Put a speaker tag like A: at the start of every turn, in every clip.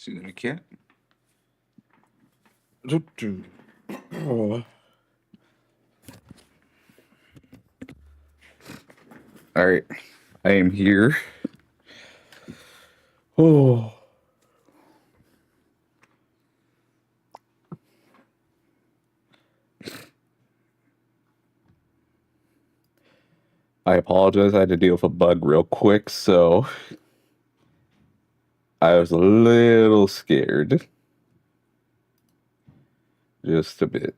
A: See the cat? All right, I am here. Oh, I apologize. I had to deal with a bug real quick, so I was a little scared, just a bit.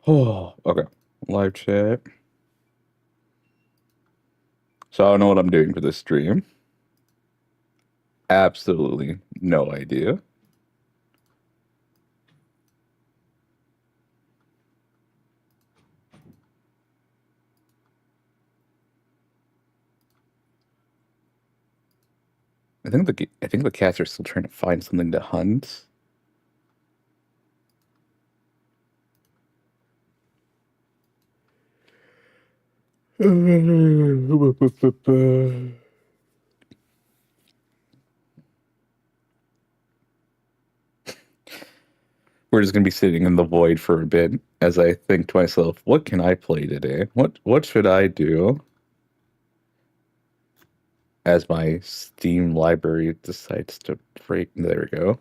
A: Oh, okay. Live chat. So I don't know what I'm doing for this stream. Absolutely no idea. I think the cats are still trying to find something to hunt. We're just gonna be sitting in the void for a bit as I think to myself, what can I play today? What should I do? As my Steam library decides to break. There we go.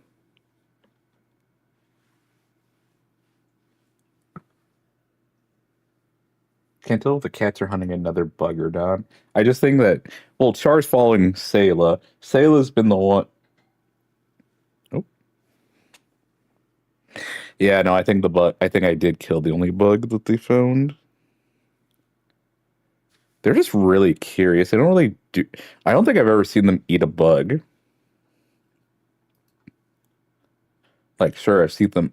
A: Can't tell if the cats are hunting another bug or not. I just think that, well, Char's following Sayla. Sayla's been the one. Oh. Yeah, no, I think the bug. I think I did kill the only bug that they found. They're just really curious. They don't really do. I don't think I've ever seen them eat a bug. Like, sure, I've seen them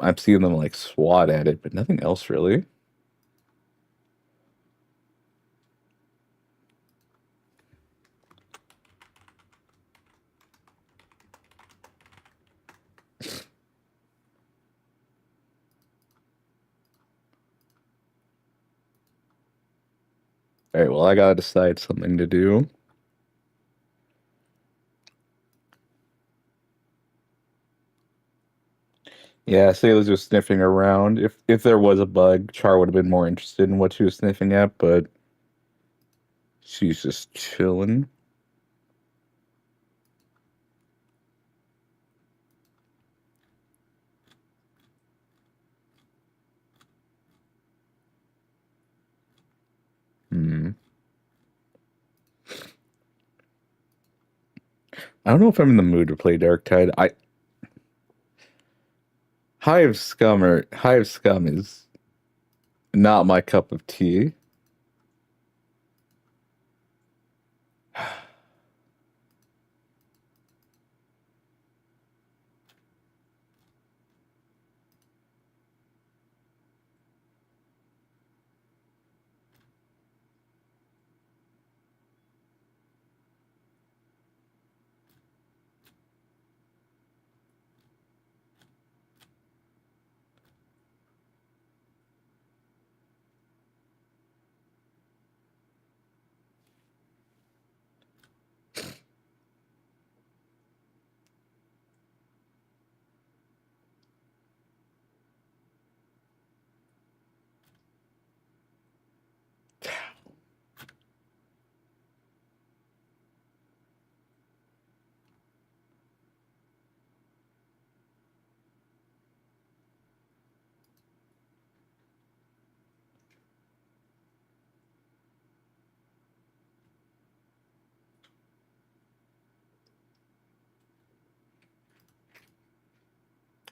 A: like swat at it, but nothing else really. All right, well, I gotta decide something to do. Yeah, Sayla's just sniffing around. If there was a bug, Char would have been more interested in what she was sniffing at, but she's just chilling. Hmm. I don't know if I'm in the mood to play Dark Tide. Hive Scum is not my cup of tea.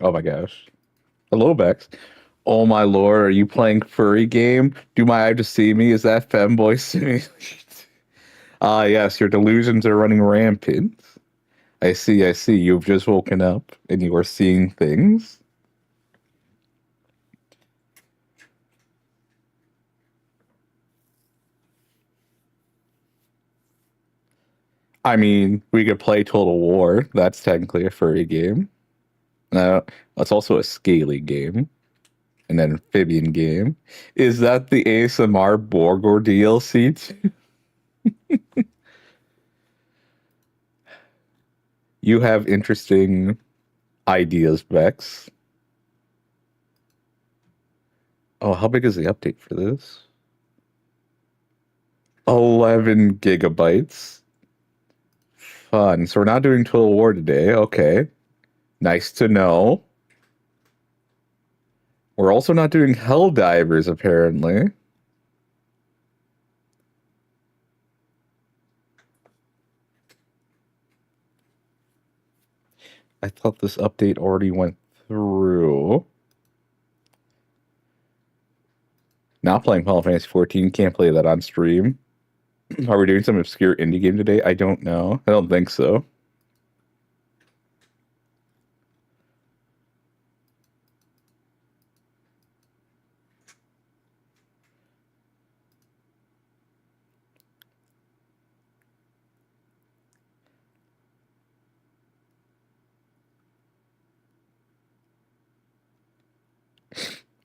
A: Oh my gosh. Hello, Bex. Oh my lord, are you playing furry game? Do my eye to see me? Is that femboy simulation? Ah, yes, your delusions are running rampant. I see, I see. You've just woken up and you are seeing things. I mean, we could play Total War. That's technically a furry game. That's also a scaly game. An amphibian game. Is that the ASMR Borgor DLC? You have interesting ideas, Bex. Oh, how big is the update for this? 11 gigabytes. Fun. So we're not doing Total War today. Okay. Nice to know. We're also not doing Helldivers, apparently. I thought this update already went through. Not playing Final Fantasy 14. Can't play that on stream. Are we doing some obscure indie game today? I don't know. I don't think so.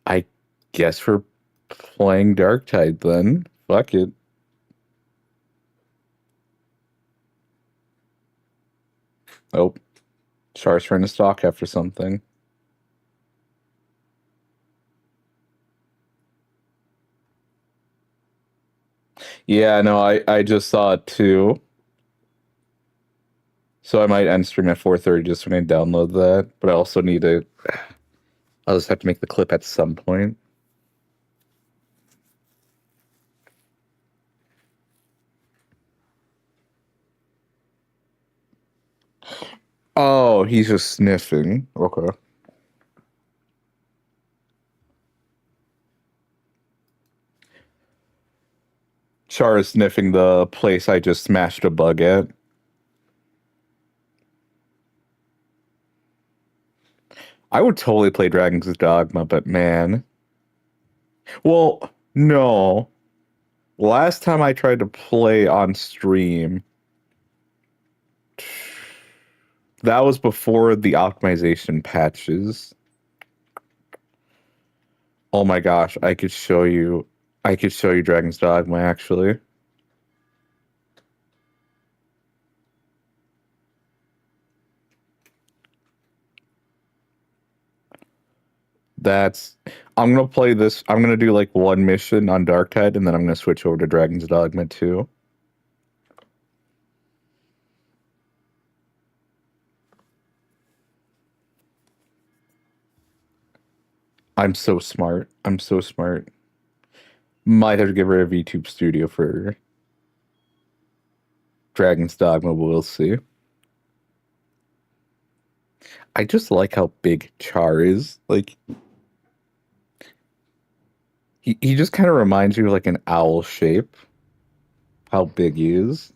A: I guess we're playing Darktide then. Fuck it. Oh, Char's trying to stalk after something. Yeah, no, I just saw it too. So I might end stream at 4:30 just when I download that. But I also need to. I'll just have to make the clip at some point. Oh, he's just sniffing. Okay. Char is sniffing the place I just smashed a bug at. I would totally play Dragon's Dogma, but man. Well, no. Last time I tried to play on stream, that was before the optimization patches. Oh my gosh, I could show you Dragon's Dogma actually. I'm gonna play this. I'm gonna do like one mission on Darktide, and then I'm gonna switch over to Dragon's Dogma 2. I'm so smart. I'm so smart. Might have to give her a VTube studio for Dragon's Dogma, but we'll see. I just like how big Char is. Like he just kind of reminds you of like an owl shape. How big he is.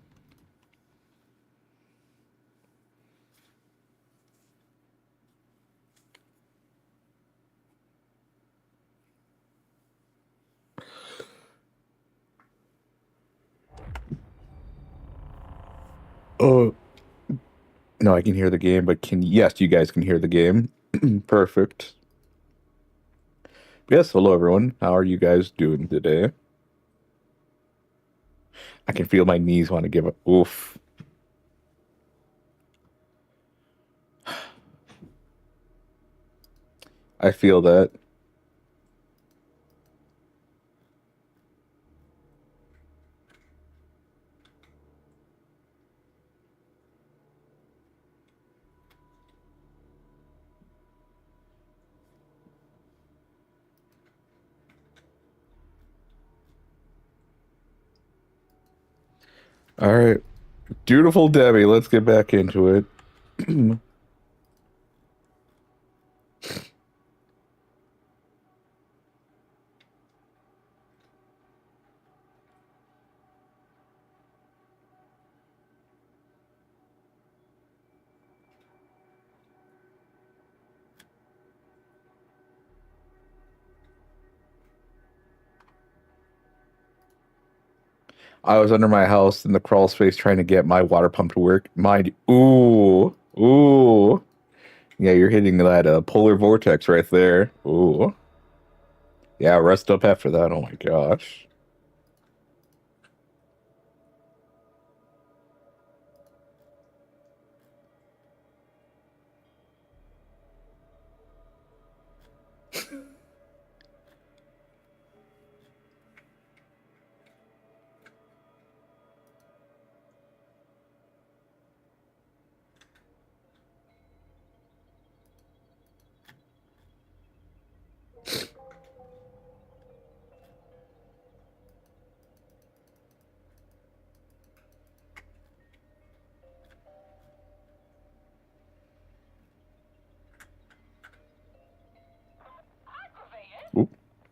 A: Oh no, I can hear the game, but yes, you guys can hear the game. Perfect. Yes, hello everyone. How are you guys doing today? I can feel my knees want to give a oof. I feel that. All right. Beautiful Debbie, let's get back into it. I was under my house in the crawl space trying to get my water pump to work. Ooh, ooh. Yeah, you're hitting that polar vortex right there. Ooh. Yeah, rest up after that. Oh my gosh.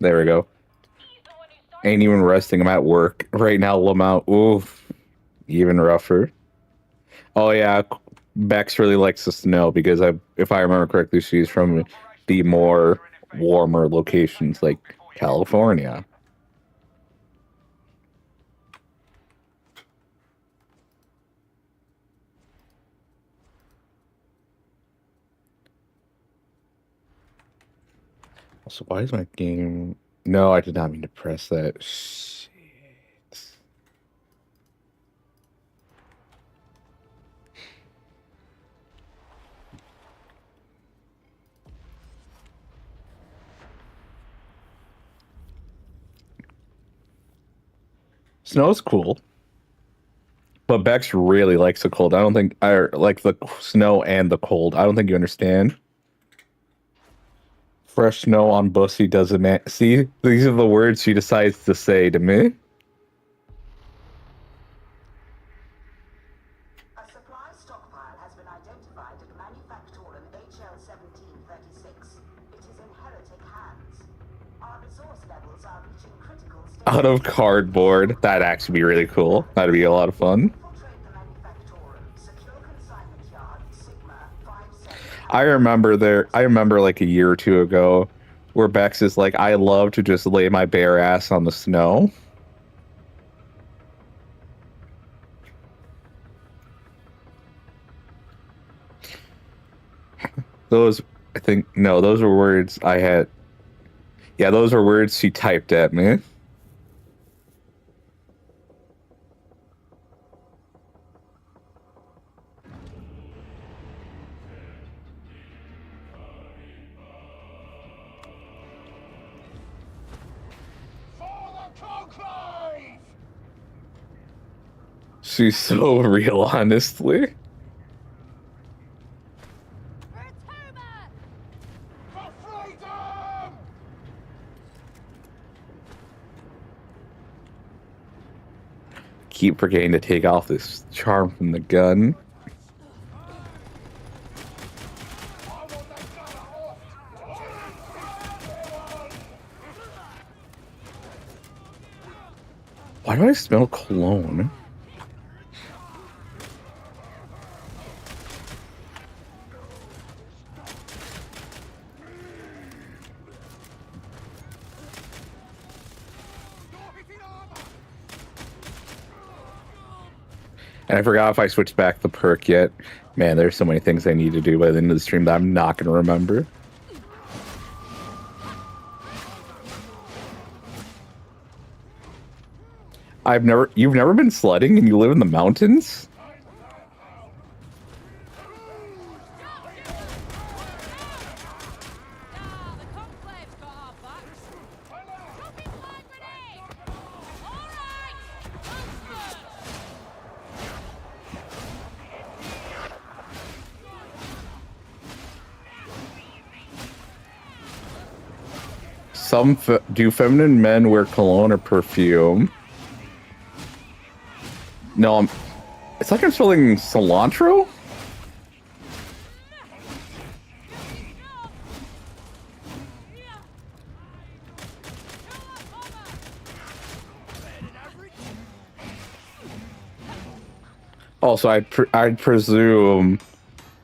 A: There we go. Ain't even resting. I'm at work right now. Lamont. Oof. Even rougher. Oh yeah, Bex really likes the snow because if I remember correctly, she's from the more warmer locations like California. So why is my game? No, I did not mean to press that. Shit. Snow's cool, but Bex really likes the cold. I don't think I like the snow and the cold. I don't think you understand. Fresh snow on Bussy doesn't see. These are the words she decides to say to me.
B: A supply stockpile has been identified at Manufactorum HL1736. It is in heretic hands. Our resource levels are reaching critical stages.
A: Out of cardboard. That'd actually be really cool. That'd be a lot of fun.
B: Infiltrate the Manufactorum. Secure consignment yard. Sigma 57.
A: I remember like a year or two ago where Bex is like, I love to just lay my bare ass on the snow. Those, I think, no, those were words I had. Yeah, those were words she typed at me. She's so real, honestly. Keep forgetting to take off this charm from the gun. Why do I smell cologne? And I forgot if I switched back the perk yet. Man, there's so many things I need to do by the end of the stream that I'm not going to remember. You've never been sledding and you live in the mountains? Do feminine men wear cologne or perfume? No, it's like I'm spelling cilantro? Also, I'd presume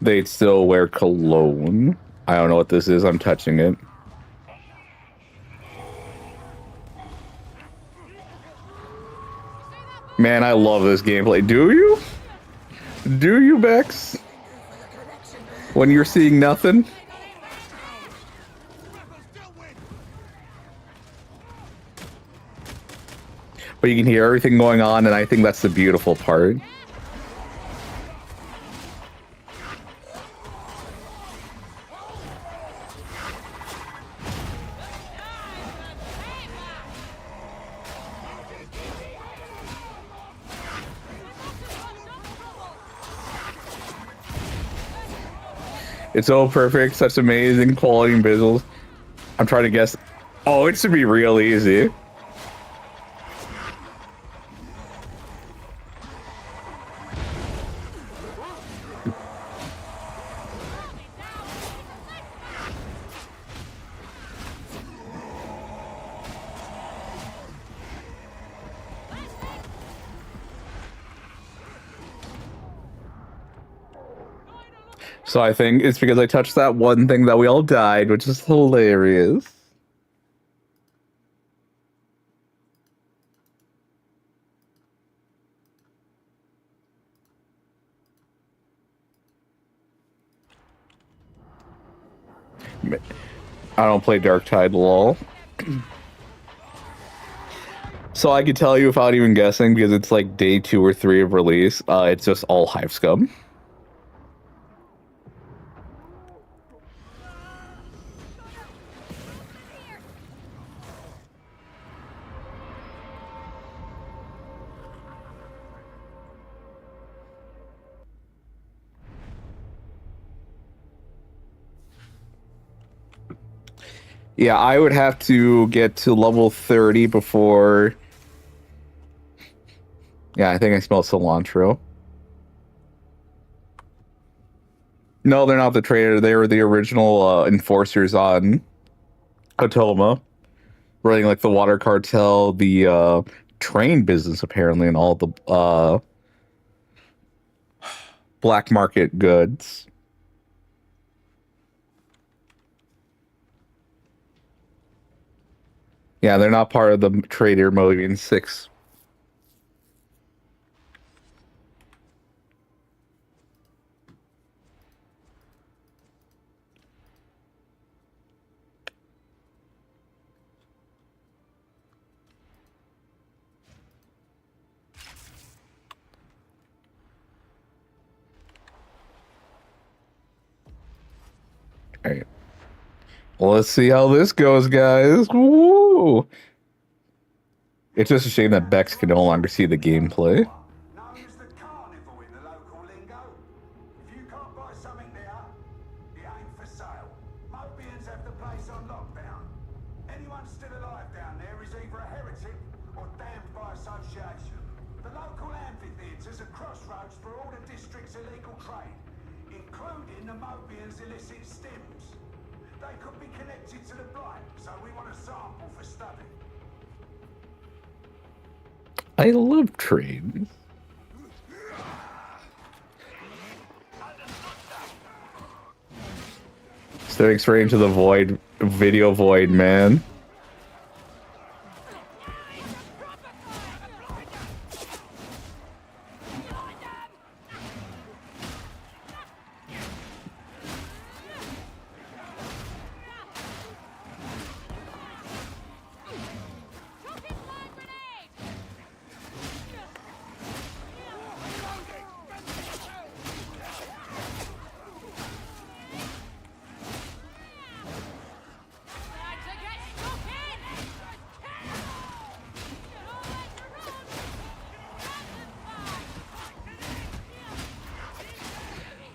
A: they'd still wear cologne. I don't know what this is. I'm touching it. Man, I love this gameplay. Do you? Do you, Bex? When you're seeing nothing? But you can hear everything going on, and I think that's the beautiful part. It's so perfect, such amazing quality and visuals. I'm trying to guess. Oh, it should be real easy. So I think it's because I touched that one thing that we all died, which is hilarious. I don't play Dark Tide lol. So I could tell you without even guessing because it's like day 2 or 3 of release. It's just all Hive Scum. Yeah, I would have to get to level 30 before... Yeah, I think I smell cilantro. No, they're not the trader. They were the original enforcers on Atoma. Running like the water cartel, the train business apparently, and all the black market goods. Yeah, they're not part of the Trader Motivating 6. All right. Well, let's see how this goes, guys. Woo! It's just a shame that Bex can no longer see the gameplay.
C: Known as the carnival in the local lingo. If you can't buy something there, it ain't for sale. Mobians have the place on lockdown. Anyone still alive down there is either a heretic or damned by association. The local amphitheatre's a crossroads for all the district's illegal trade, including the Mobians' illicit stims. They could be connected to the blight, so we want a sample for study.
A: I love trains. Staring straight into the void, video void, man.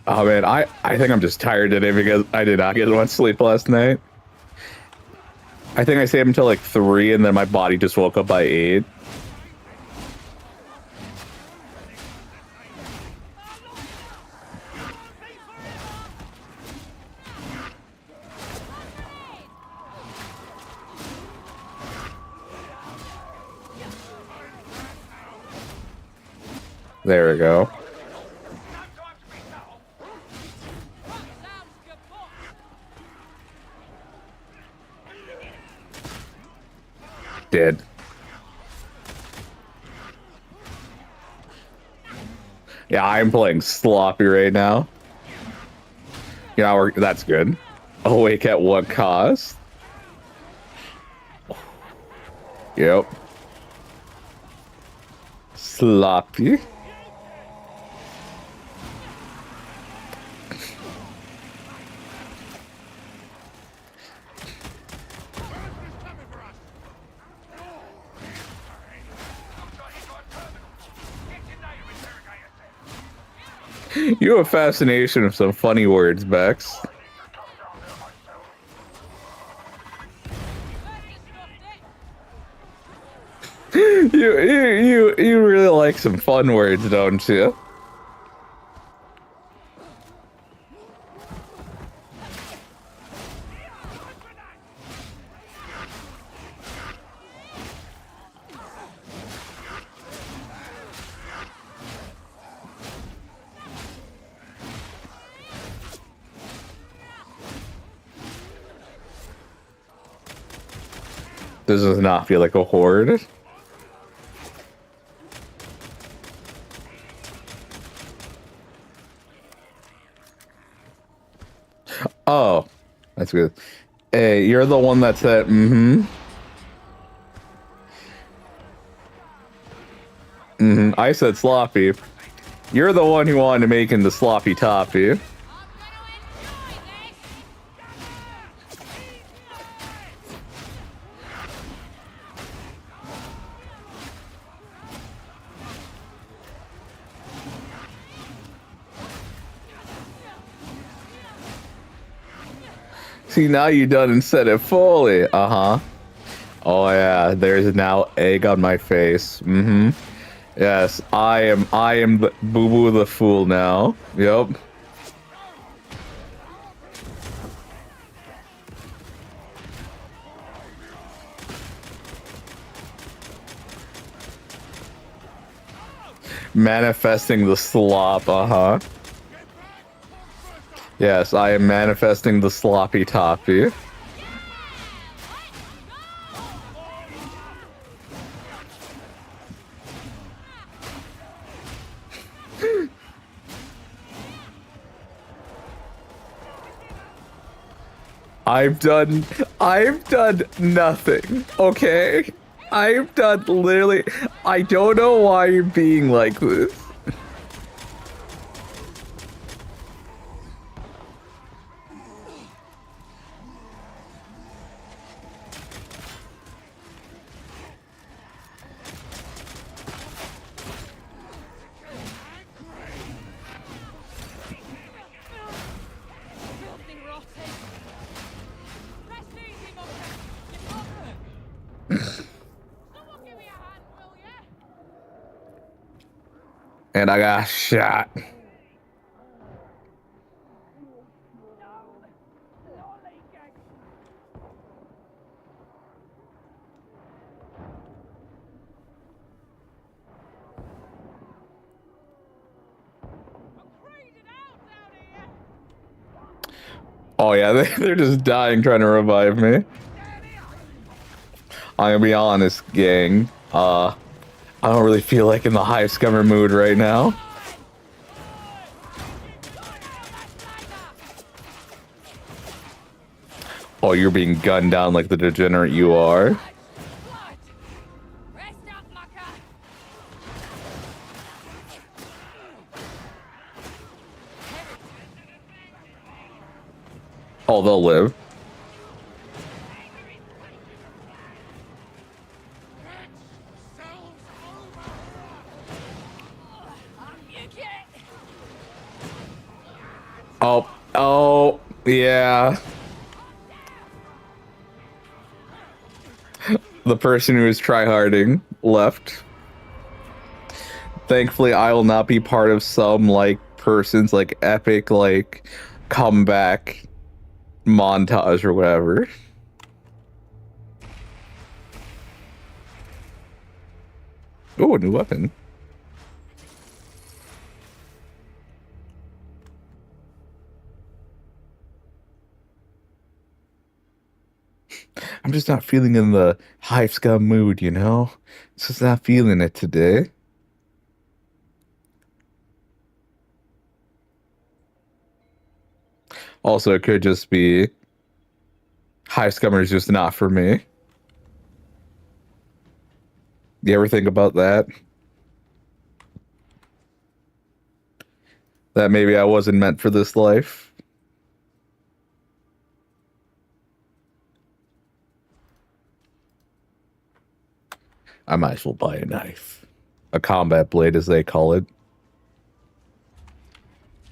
A: Oh man, I think I'm just tired today because I did not get much sleep last night. I think I stayed up until like 3 and then my body just woke up by 8. There we go. Dead. Yeah, I'm playing sloppy right now. Yeah, that's good. Awake at what cost? Yep. Sloppy. You have a fascination with some funny words, Bex. You really like some fun words, don't you? This does not feel like a horde. Oh, that's good. Hey, you're the one that said, I said sloppy. You're the one who wanted to make him the sloppy toppy. See, now you done and said it fully. Uh-huh. Oh yeah, there's now egg on my face. Yes, I am the Boo-Boo the Fool now. Yep. Manifesting the slop, uh-huh. Yes, I am manifesting the sloppy toppy. I've done nothing, okay? I've done literally, I don't know why you're being like this. And I got shot. Oh yeah, they're just dying trying to revive me. I'm gonna be honest, gang. I don't really feel like in the high scummer mood right now. Oh, you're being gunned down like the degenerate you are. Oh, they'll live. Oh, yeah. The person who is tryharding left. Thankfully, I will not be part of some, like, person's, like, epic, like, comeback montage or whatever. Oh, a new weapon. I'm just not feeling in the hive scum mood, you know? Just not feeling it today. Also, it could just be hive scummers just not for me. You ever think about that? That maybe I wasn't meant for this life? I might as well buy a knife. A combat blade, as they call it.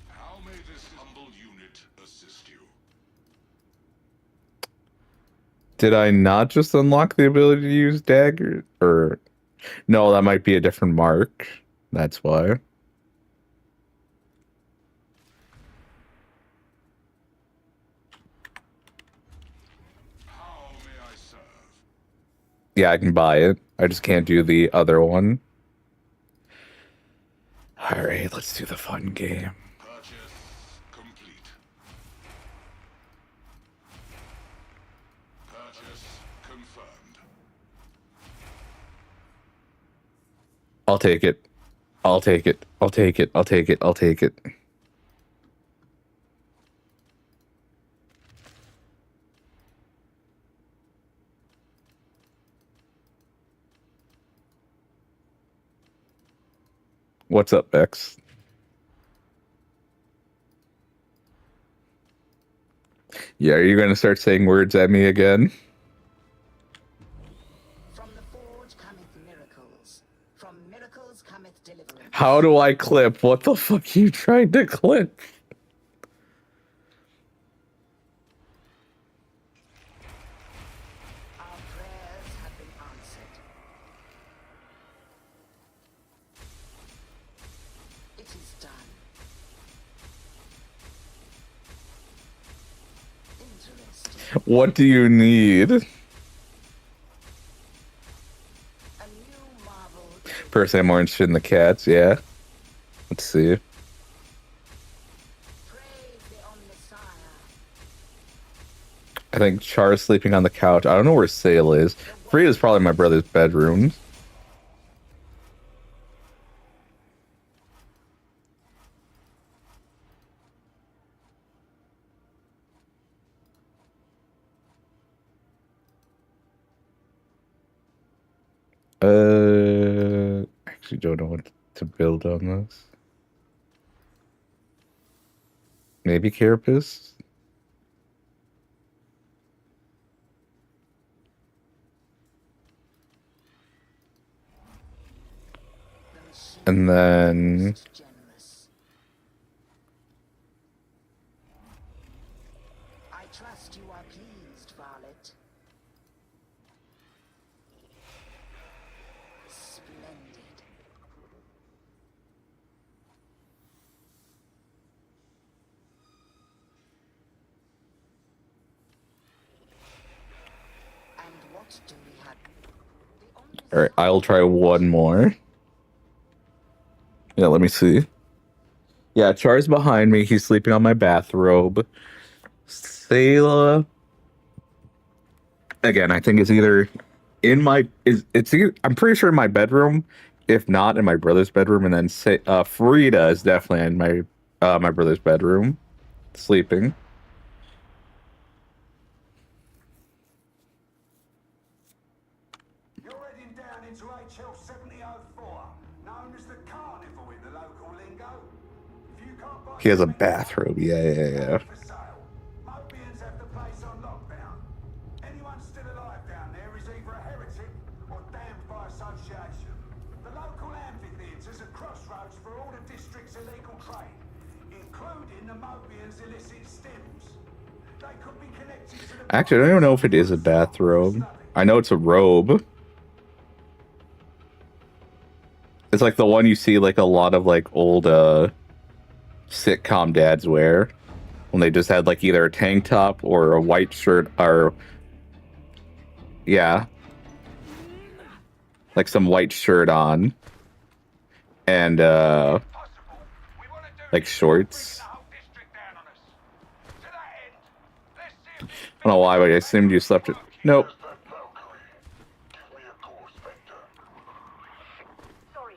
C: How may this humble unit assist you?
A: Did I not just unlock the ability to use dagger? Or... No, that might be a different mark. That's why.
C: How may I serve?
A: Yeah, I can buy it. I just can't do the other one. Alright, let's do the fun game.
C: Purchase complete. Purchase confirmed.
A: I'll take it. I'll take it. I'll take it. I'll take it. I'll take it. What's up, Bex? Yeah, are you going to start saying words at me again?
B: From the forge cometh miracles. From miracles cometh deliverance.
A: How do I clip? What the fuck are you trying to clip?
B: Our prayers have been answered. It is done. Interesting.
A: What do you need?
B: A new marvel.
A: Personally, I'm more interested in the cats, yeah. Let's see.
B: Praise the Omnissiah.
A: I think Char's sleeping on the couch. I don't know where Sale is. Frida's probably my brother's bedroom. Actually don't know what to build on this. Maybe Carapace?
B: The machine
A: And then
B: is generous. I trust you are pleased, Varlet. Splendid. And what do we have? The
A: alright, I'll try one more. Yeah, let me see. Yeah, Char's behind me. He's sleeping on my bathrobe. Sayla. Again, I think it's either in my it's either, I'm pretty sure in my bedroom, if not in my brother's bedroom, and then Frida is definitely in my brother's bedroom, sleeping.
C: You're heading down into HL 7004, known as the Carnival in the local lingo. If you can't buy
A: He has a
C: something there,
A: bathrobe. Yeah.
C: for sale. Mobians have the place on lockdown. Anyone still alive down there is either a heretic or damned by association. The local amphitheatre's a crossroads for all the district's illegal trade, including the Mobians' illicit stims. They could be connected to the
A: Actually, I don't even know if it is a bathrobe. I know it's a robe. It's like the one you see like a lot of like old sitcom dads wear when they just had like either a tank top or a white shirt or yeah, like some white shirt on and like shorts. I don't know why, but I assumed you slept it. Nope.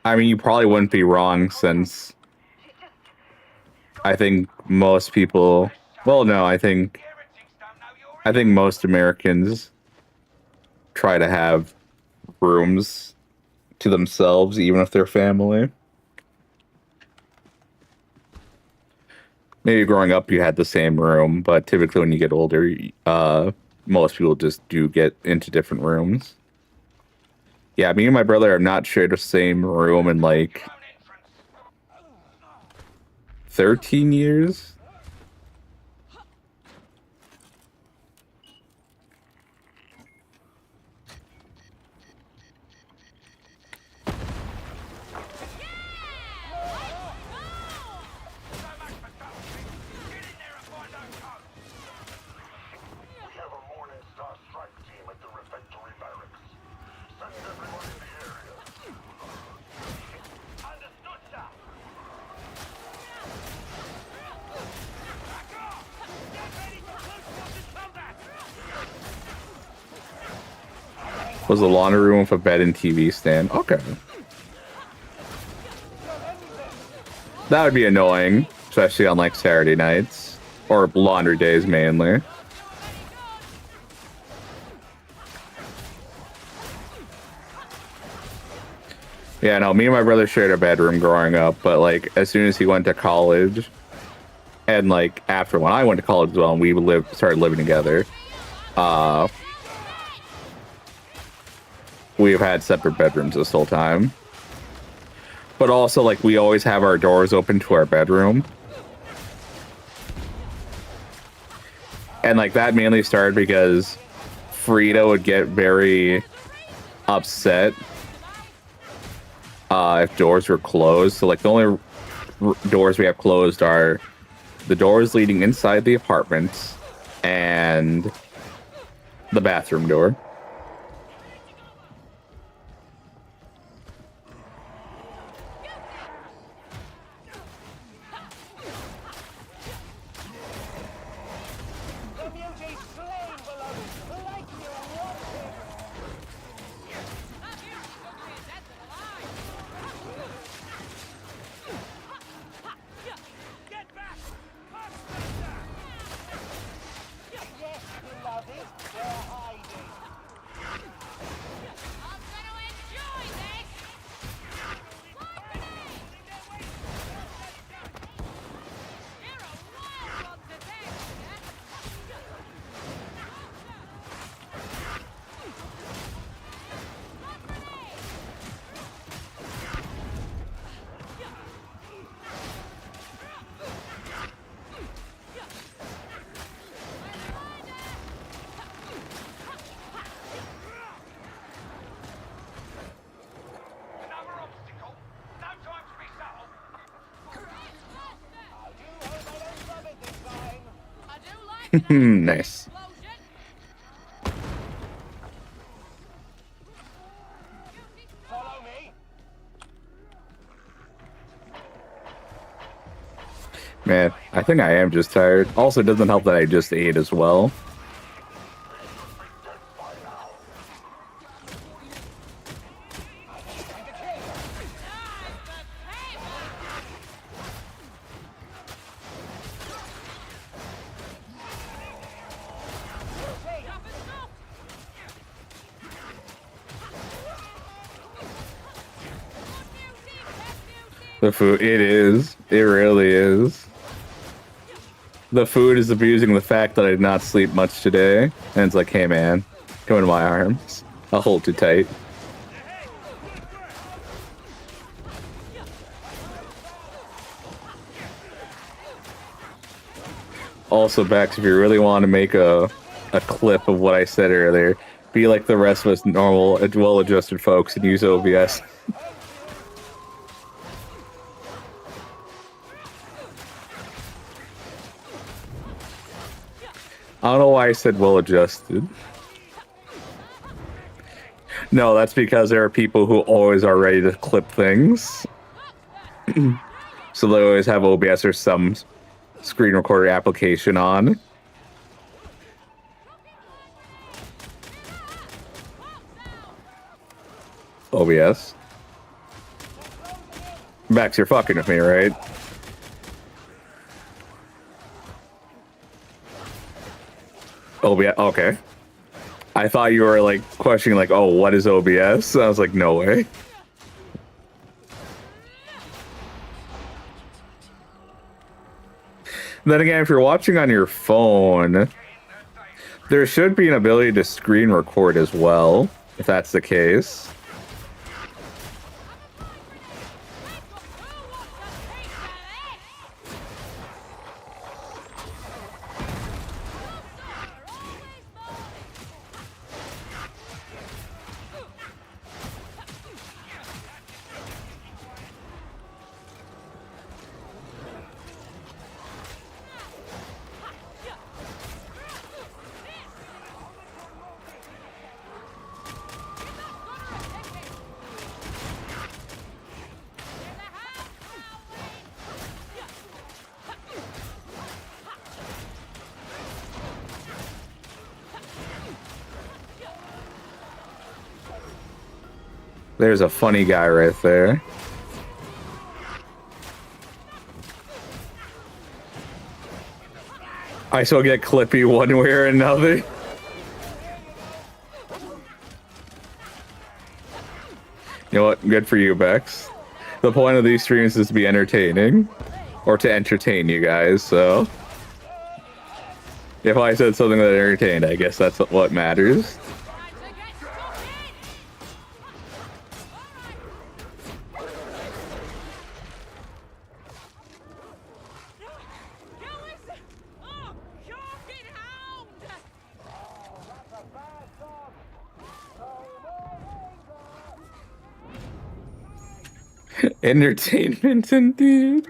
A: I mean, you probably wouldn't be wrong since I think most people, well, no, I think most Americans try to have rooms to themselves, even if they're family. Maybe growing up you had the same room, but typically when you get older, most people just do get into different rooms. Yeah, me and my brother have not shared the same room in like 13 years. Was a laundry room with a bed and TV stand. Okay. That would be annoying, especially on like Saturday nights or laundry days mainly. Yeah, no, me and my brother shared a bedroom growing up, but like as soon as he went to college, and like after when I went to college as well, and we started living together, we've had separate bedrooms this whole time. But also, like, we always have our doors open to our bedroom. And like that mainly started because Frida would get very upset if doors were closed. So like the only doors we have closed are the doors leading inside the apartment and the bathroom door. Nice. Man, I think I am just tired. Also, it doesn't help that I just ate as well. The food, it is. It really is. The food is abusing the fact that I did not sleep much today. And it's like, hey man, come into my arms. I'll hold you tight. Also, Bex, if you really want to make a clip of what I said earlier, be like the rest of us normal, well-adjusted folks and use OBS. I don't know why I said well-adjusted. No, that's because there are people who always are ready to clip things. So they always have OBS or some screen recorder application on. OBS. Max, you're fucking with me, right? OBS, okay. I thought you were like questioning like, oh, what is OBS? I was like, no way. Then again, if you're watching on your phone, there should be an ability to screen record as well, if that's the case. There's a funny guy right there. I still get clippy one way or another. You know what? Good for you, Bex. The point of these streams is to be entertaining. Or to entertain you guys, so... If I said something that entertained, I guess that's what matters. Entertainment indeed.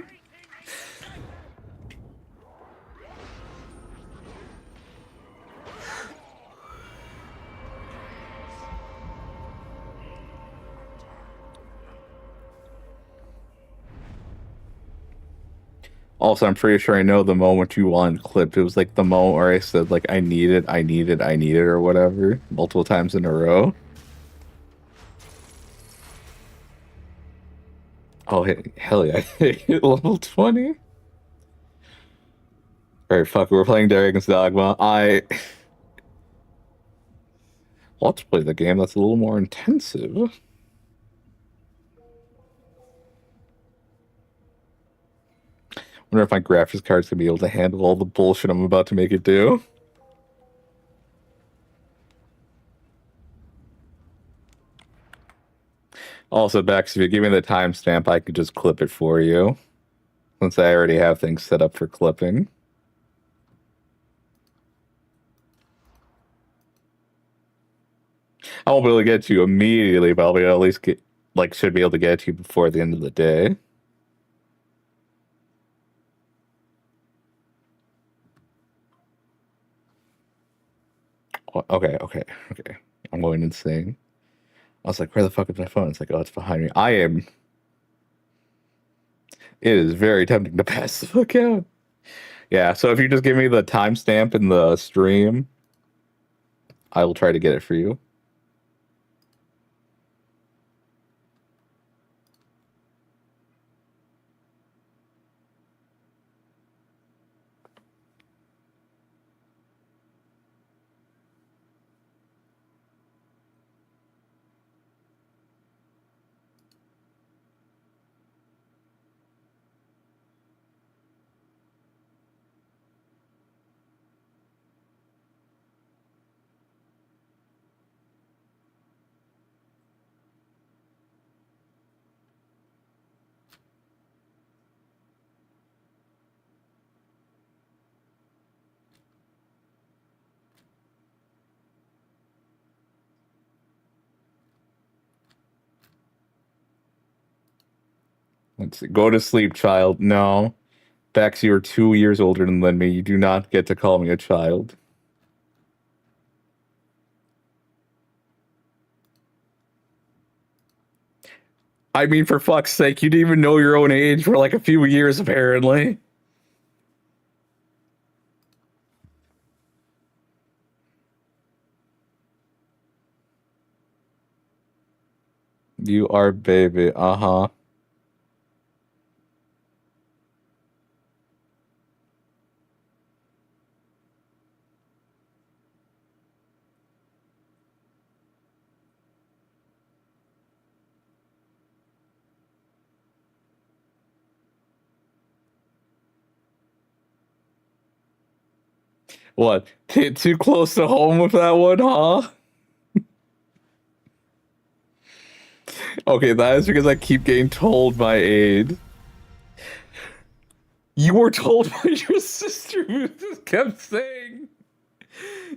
A: Also, I'm pretty sure I know the moment you wanted clipped. It was like the moment where I said like I need it, or whatever, multiple times in a row. Oh, hell yeah. Level 20? Alright, fuck, we're playing Dragon's Dogma. Let's play the game that's a little more intensive. Wonder if my graphics card's gonna be able to handle all the bullshit I'm about to make it do. Also, Bex, if you give me the timestamp, I could just clip it for you. Since I already have things set up for clipping. I won't be able to get to you immediately, but I'll be able to at least get, like, should be able to get to you before the end of the day. Okay. I'm going insane. I was like, where the fuck is my phone? It's like, oh, it's behind me. It is very tempting to pass the fuck out. Yeah, so if you just give me the timestamp in the stream, I will try to get it for you. Let's see. Go to sleep, child. No. Bex, you are 2 years older than me. You do not get to call me a child. I mean, for fuck's sake, you didn't even know your own age for like a few years, apparently. You are baby. Uh-huh. What? Too close to home with that one, huh? Okay, that is because I keep getting told my age. You were told by your sister who just kept saying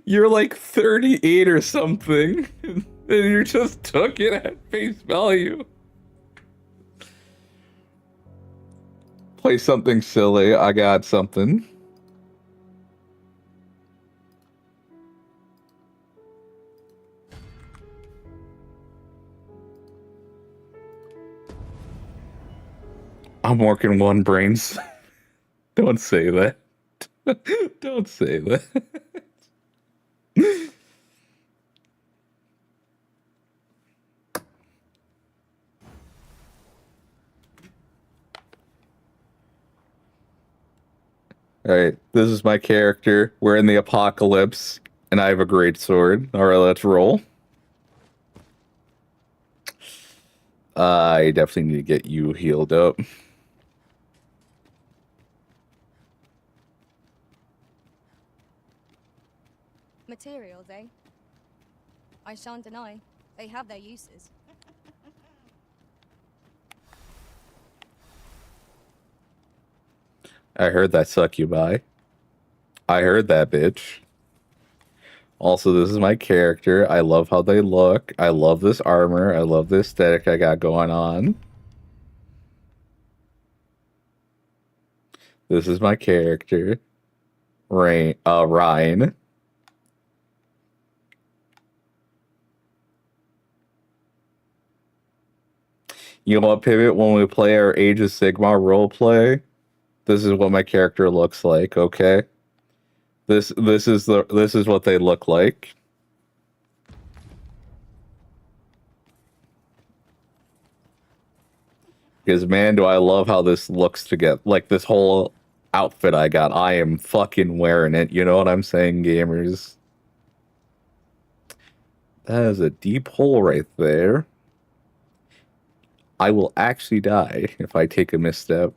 A: you're like 38 or something, and you just took it at face value. Play something silly. I got something. I'm working one brains. Don't say that. Don't say that. Alright, this is my character. We're in the apocalypse, and I have a great sword. Alright, let's roll. I definitely need to get you healed up.
D: Materials, eh? I shan't deny. They have their uses.
A: I heard that succubi. I heard that, bitch. Also, this is my character. I love how they look. I love this armor. I love the aesthetic I got going on. This is my character. Ryan. You know what, Pivot? When we play our Age of Sigma roleplay, this is what my character looks like, okay? This is what they look like. Because man, do I love how this looks together. Like this whole outfit I got. I am fucking wearing it. You know what I'm saying, gamers? That is a deep hole right there. I will actually die if I take a misstep.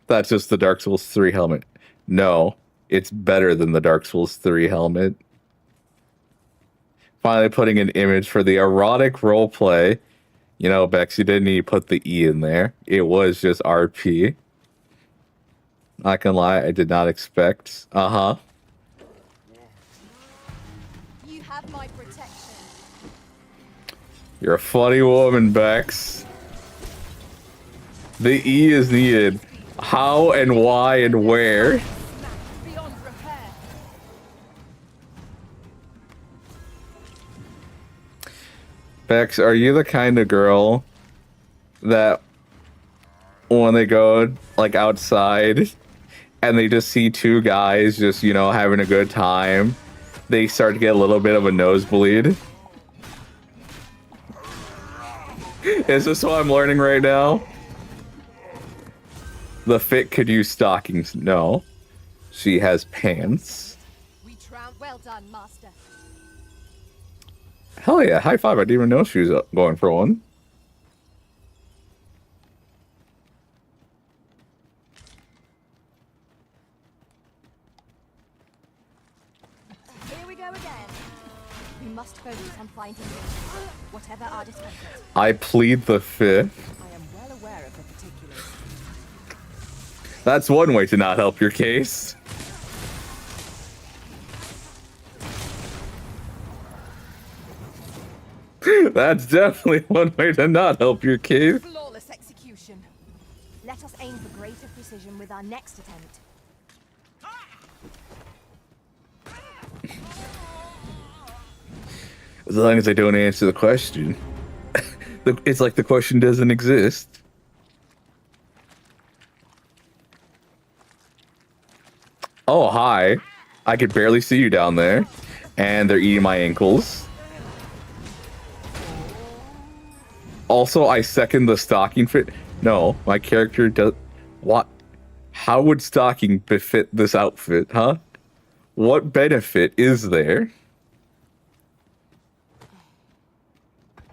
A: That's just the Dark Souls 3 helmet. No, it's better than the Dark Souls 3 helmet. Finally putting an image for the erotic roleplay. You know, Bex, you didn't need to put the E in there. It was just RP. Not gonna lie, I did not expect. Uh-huh.
D: You have my protection.
A: You're a funny woman, Bex. The E is needed. How and why and where?
D: Beyond repair.
A: Bex, are you the kind of girl that when they go like outside and they just see two guys just, you know, having a good time, they start to get a little bit of a nosebleed? Is this what I'm learning right now? The fit could use stockings. No. She has pants.
D: We tramp. Well done, master.
A: Hell yeah, high five. I didn't even know she was going for one.
D: Here we go again. We must focus on finding you, whatever our discomfort.
A: I plead the fifth.
D: I am well aware of the particulars.
A: That's one way to not help your case. That's definitely one way to not help your case.
D: Flawless execution. Let us aim for greater precision with our next attempt.
A: As long as I don't answer the question. It's like the question doesn't exist. Oh, hi. I could barely see you down there. And they're eating my ankles. Also, I second the stocking fit. No, my character does... What? How would stocking befit this outfit, huh? What benefit is there?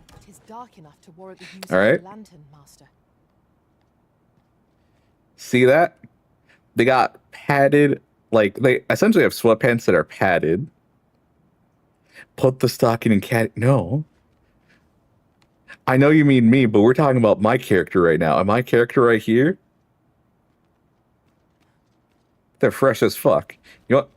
D: It is dark enough to warrant the use
A: All right.
D: of the lantern, master.
A: See that? They got padded... Like, they essentially have sweatpants that are padded. Put the stocking in cat... No. I know you mean me, but we're talking about my character right now. And my character right here... They're fresh as fuck. You know what?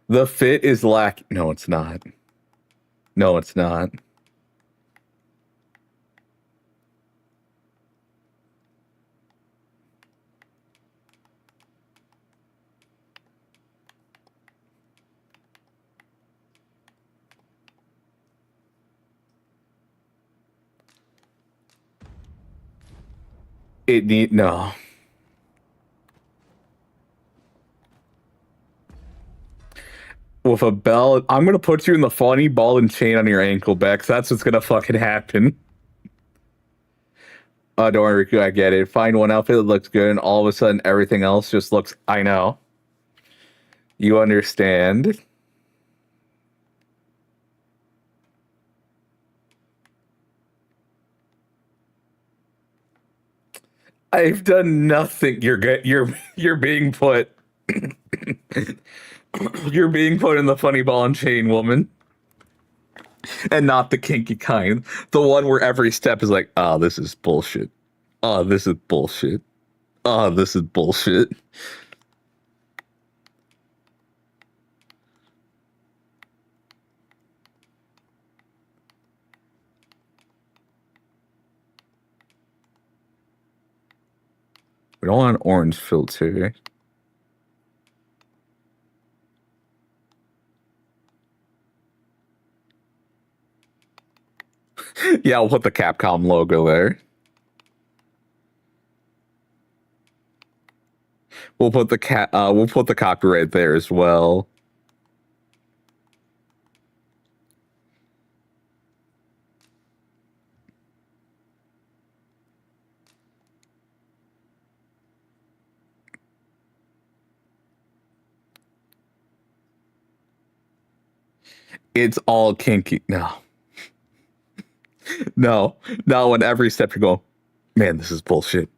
A: The fit is lack. No, it's not. No, it's not. It need no. With a bell, I'm gonna put you in the funny ball and chain on your ankle, Bex. That's what's gonna fucking happen. Don't worry, Riku, I get it. Find one outfit that looks good, and all of a sudden everything else just looks. I know. You understand. I've done nothing. You're being put. You're being put in the funny ball and chain, woman, and not the kinky kind. The one where every step is like, oh, this is bullshit. Oh, this is bullshit. Oh, this is bullshit. We don't want an orange filter. Yeah, we'll put the Capcom logo there. We'll put the copyright there as well. It's all kinky. No. No. No, on every step you go, man, this is bullshit.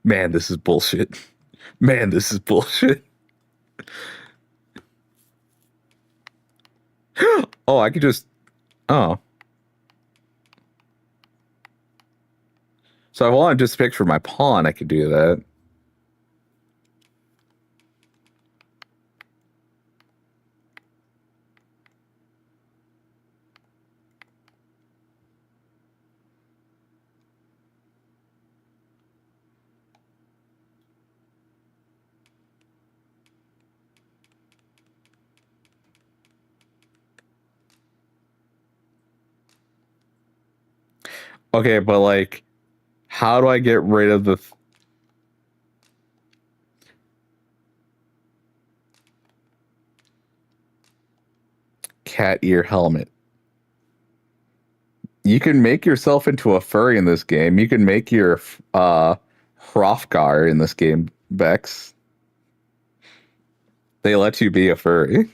A: Man, this is bullshit. Man, this is bullshit. Oh, I could just. Oh. So I want to just picture my pawn. I could do that. Okay, but like, how do I get rid of the cat ear helmet? You can make yourself into a furry in this game. You can make your Hrothgar in this game, Bex. They let you be a furry.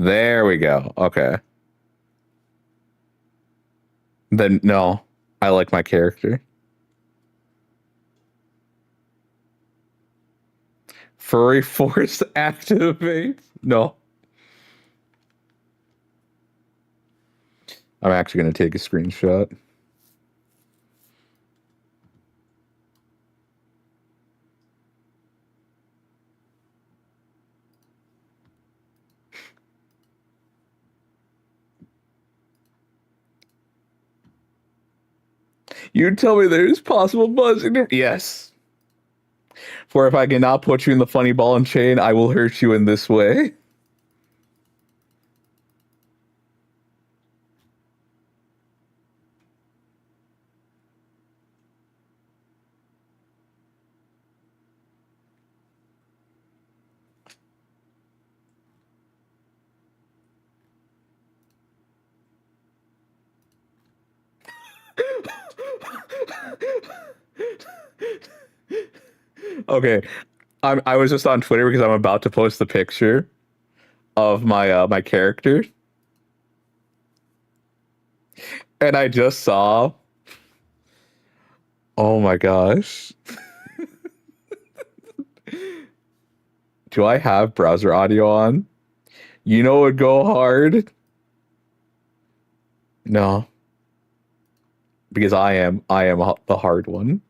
A: There we go. Okay. Then no, I like my character. Furry force activate. No. I'm actually going to take a screenshot. You tell me there's possible buzzing. Yes. For if I cannot put you in the funny ball and chain, I will hurt you in this way. Okay. I was just on Twitter because I'm about to post the picture of my character. And I just saw. Oh my gosh. Do I have browser audio on? You know it would go hard? No. Because I am the hard one.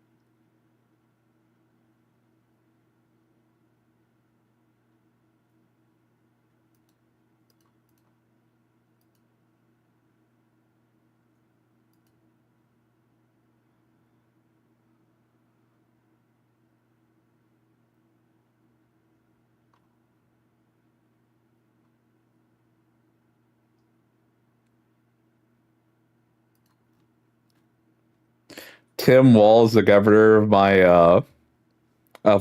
A: Tim Walz, the governor of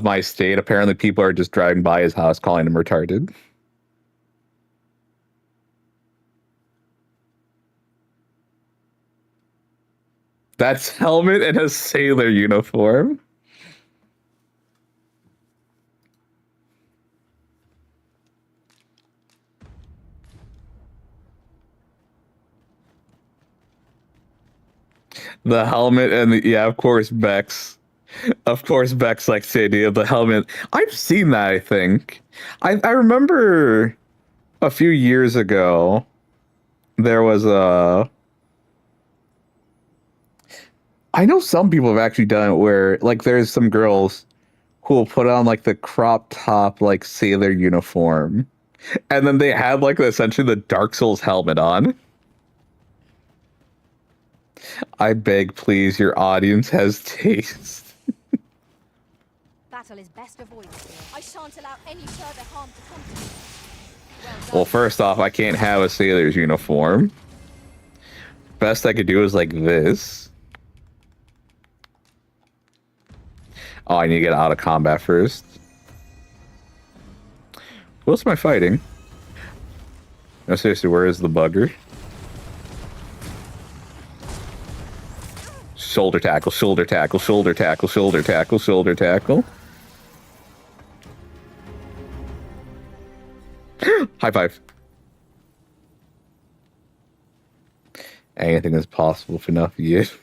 A: my state, apparently people are just driving by his house calling him retarded. That's helmet and a sailor uniform. The helmet and the, yeah, of course, Bex. Of course, Bex likes the idea of the helmet. I've seen that, I think. I remember a few years ago, there was a... I know some people have actually done it where, like, there's some girls who will put on, like, the crop top, like, sailor uniform. And then they had, like, essentially the Dark Souls helmet on. I beg, please, your audience has taste.
D: Battle is best avoided. I shan't allow any further harm to come to you.
A: Well, first off, I can't have a sailor's uniform. Best I could do is like this. Oh, I need to get out of combat first. Who else am I fighting? No, seriously, where is the bugger? Shoulder tackle, shoulder tackle, shoulder tackle, shoulder tackle, shoulder tackle. High five. Anything is possible for enough years.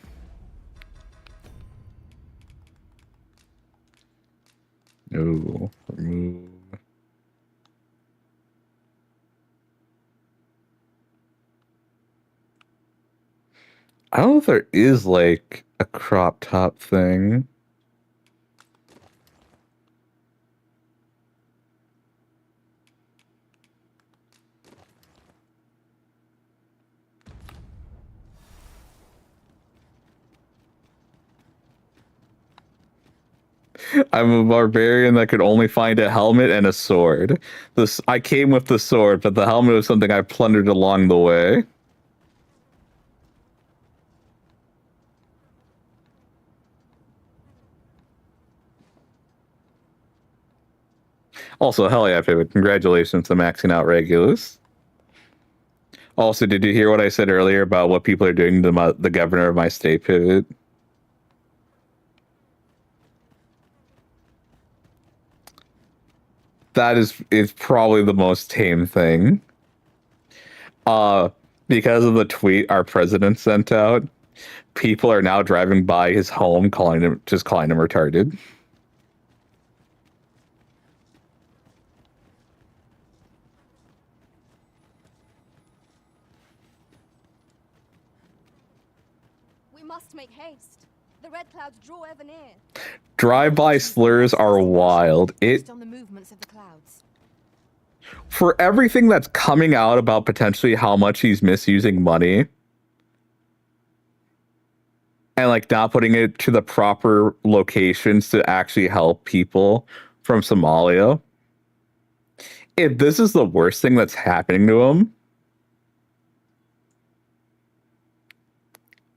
A: No, remove. I don't know if there is like a crop top thing. I'm a barbarian that could only find a helmet and a sword. I came with the sword, but the helmet was something I plundered along the way. Also, hell yeah, Pivot. Congratulations to maxing out Regulus. Also, did you hear what I said earlier about what people are doing to the governor of my state, Pivot? That is probably the most tame thing. Because of the tweet our president sent out, people are now driving by his home calling him retarded.
D: We must make haste. The red clouds draw ever near.
A: Drive-by slurs are wild.
D: Based on the movements of the clouds.
A: For everything that's coming out about potentially how much he's misusing money and like not putting it to the proper locations to actually help people from Somalia, if this is the worst thing that's happening to him,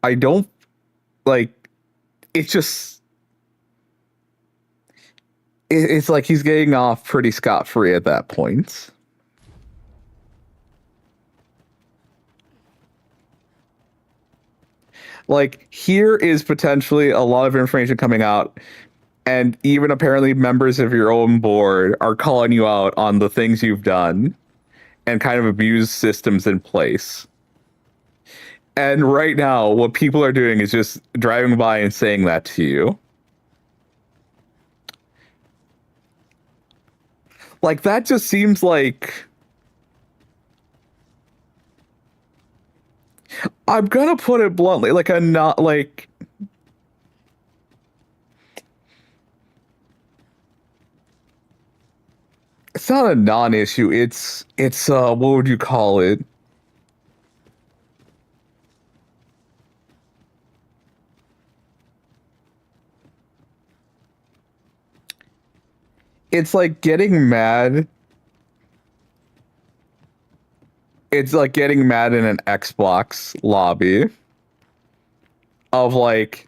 A: I don't like, it's just, it's like he's getting off pretty scot-free at that point. Like, here is potentially a lot of information coming out, and even apparently members of your own board are calling you out on the things you've done and kind of abused systems in place. And right now, what people are doing is just driving by and saying that to you. Like, that just seems like... I'm gonna put it bluntly, like a not, like... It's not a non-issue, it's, what would you call it? It's like getting mad. It's like getting mad in an Xbox lobby of like,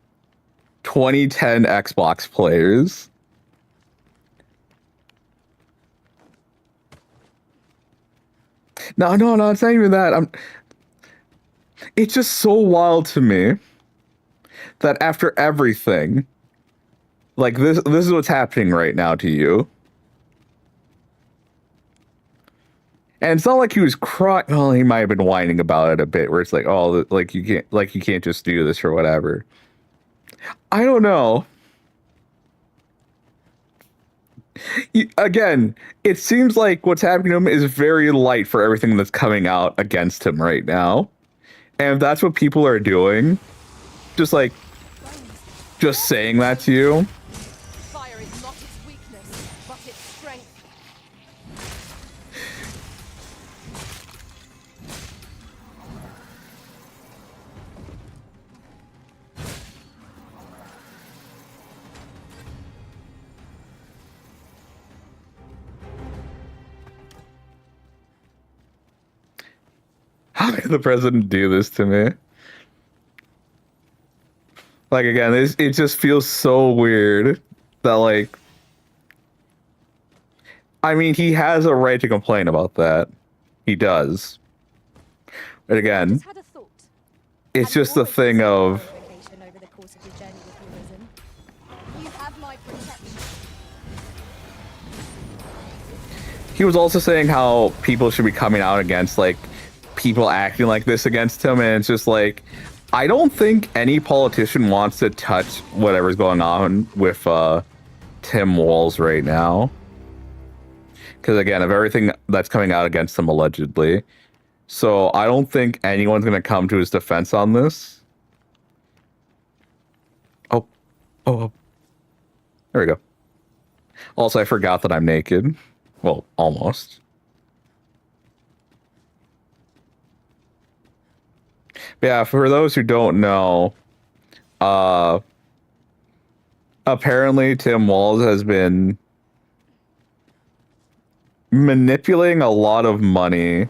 A: 2010 Xbox players. No, it's not even that. It's just so wild to me that after everything, like this is what's happening right now to you. And it's not like he was crying. Well, he might have been whining about it a bit, where it's like, oh, like you can't just do this or whatever. I don't know. Again, it seems like what's happening to him is very light for everything that's coming out against him right now. And if that's what people are doing, just saying that to you.
D: Fire is not its weakness, but its strength.
A: How can the president do this to me? Like, again, it just feels so weird that, like, I mean, he has a right to complain about that. He does. But again,
D: Just had a thought.
A: it's
D: Have
A: just
D: you
A: a
D: always
A: thing
D: considered
A: of,
D: vacation over the course of your journey with tourism? You have my protection.
A: he was also saying how people should be coming out against, like, people acting like this against him, and it's just like, I don't think any politician wants to touch whatever's going on with Tim Walz right now. Because again, of everything that's coming out against him allegedly. So I don't think anyone's going to come to his defense on this. Oh. There we go. Also, I forgot that I'm naked. Well, almost. Yeah, for those who don't know, apparently Tim Walz has been manipulating a lot of money,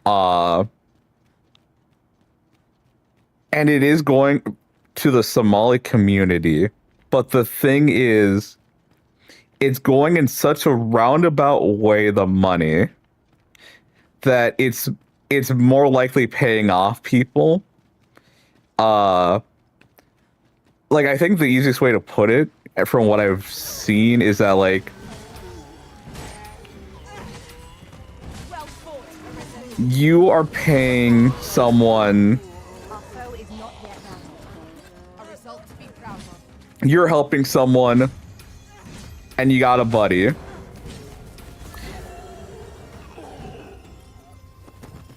A: and it is going to the Somali community. But the thing is, it's going in such a roundabout way, the money, that it's more likely paying off people. Like, I think the easiest way to put it, from what I've seen, is that, like,
D: Well fought, President.
A: you are paying someone,
D: Our foe is not yet routed. A result to be proud of.
A: you're helping someone, and you got a buddy. Are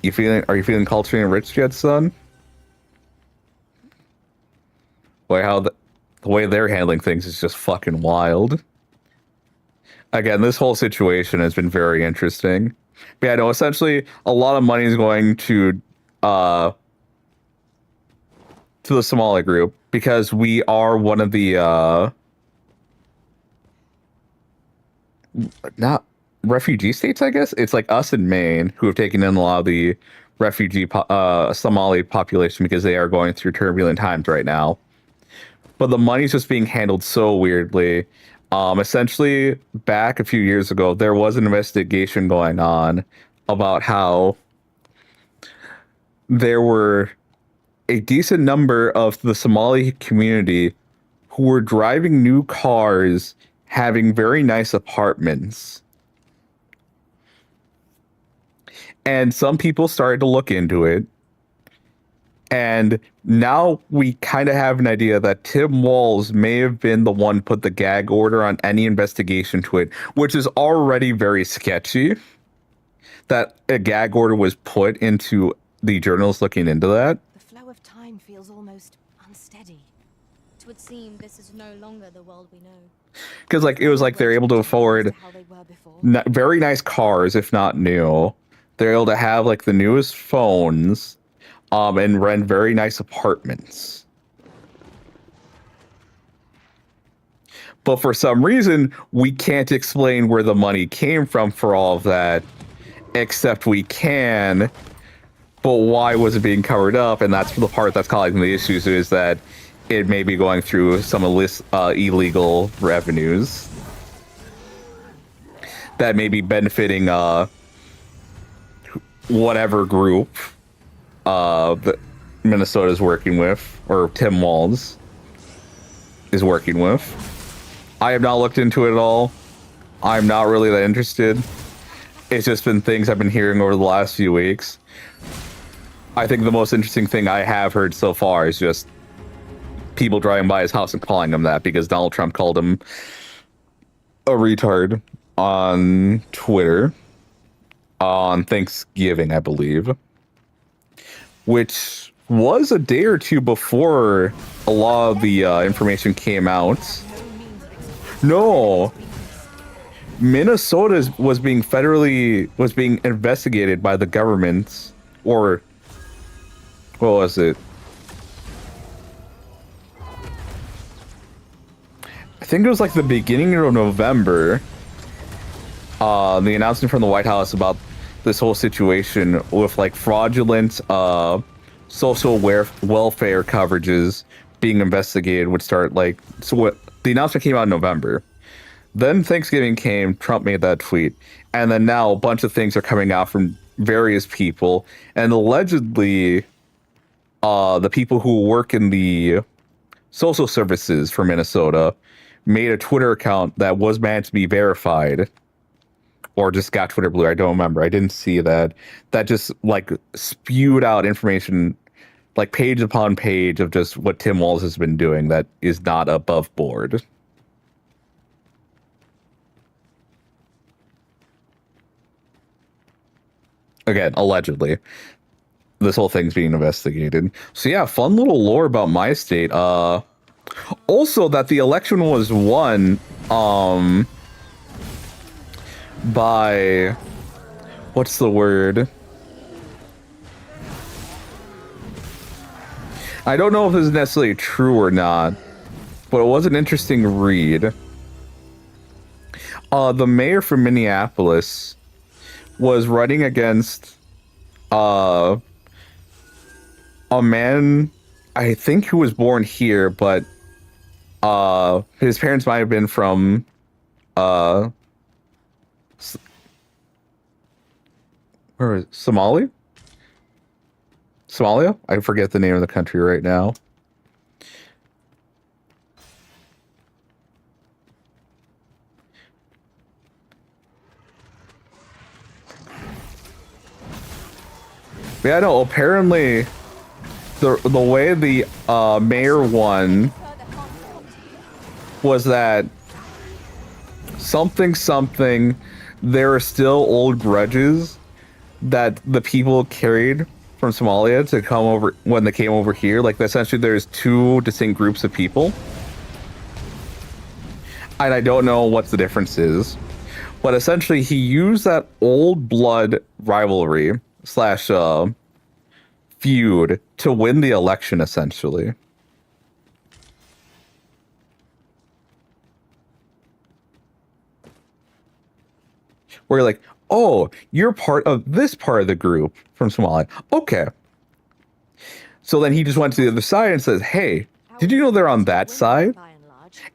A: you feeling culturally enriched yet, son? Boy, how the way they're handling things is just fucking wild. Again, this whole situation has been very interesting. But yeah, no, essentially a lot of money is going to the Somali group, because we are one of the not refugee states, I guess. It's like us and Maine who have taken in a lot of the refugee Somali population, because they are going through turbulent times right now. But the money's just being handled so weirdly. Essentially, back a few years ago, there was an investigation going on about how there were a decent number of the Somali community who were driving new cars, having very nice apartments. And some people started to look into it. And now we kind of have an idea that Tim Walz may have been the one who put the gag order on any investigation to it, which is already very sketchy. That a gag order was put into the journalists looking into that.
D: The flow of time feels almost unsteady.
E: It would seem this is no longer the world we know.
A: Because like it was like they're able to afford
D: How they were before.
A: very nice cars, if not new. They're able to have like the newest phones, and rent very nice apartments. But for some reason, we can't explain where the money came from for all of that, except we can. But why was it being covered up? And that's the part that's causing the issues, is that it may be going through some illegal revenues that may be benefiting whatever group that Minnesota is working with, or Tim Walz is working with. I have not looked into it at all. I'm not really that interested. It's just been things I've been hearing over the last few weeks. I think the most interesting thing I have heard so far is just people driving by his house and calling him that because Donald Trump called him a retard on Twitter on Thanksgiving, I believe, which was a day or two before a lot of the information came out. No, Minnesota was being investigated by the government, or what was it? I think it was like the beginning of November. The announcement from the White House about this whole situation with like fraudulent social welfare coverages being investigated would start like, so what the announcement came out in November. Then Thanksgiving came, Trump made that tweet, and then now a bunch of things are coming out from various people, and allegedly the people who work in the social services for Minnesota made a Twitter account that was meant to be verified, or just got Twitter blue. I don't remember. I didn't see that. That just like spewed out information, like page upon page of just what Tim Walz has been doing that is not above board. Again, allegedly. This whole thing's being investigated. So yeah, fun little lore about my state. Also that the election was won by, what's the word? I don't know if this is necessarily true or not, but it was an interesting read. The mayor from Minneapolis was running against a man, I think, who was born here, but his parents might have been from where is it? Somalia? I forget the name of the country right now. Yeah, no, apparently the way the mayor won was that something, there are still old grudges that the people carried from Somalia to come over when they came over here. Like, essentially there's two distinct groups of people, and I don't know what the difference is, but essentially he used that old blood rivalry slash feud to win the election, essentially. Where you're like, oh, you're part of this part of the group from Somalia. Okay. So then he just went to the other side and says, hey, did you know they're on that side?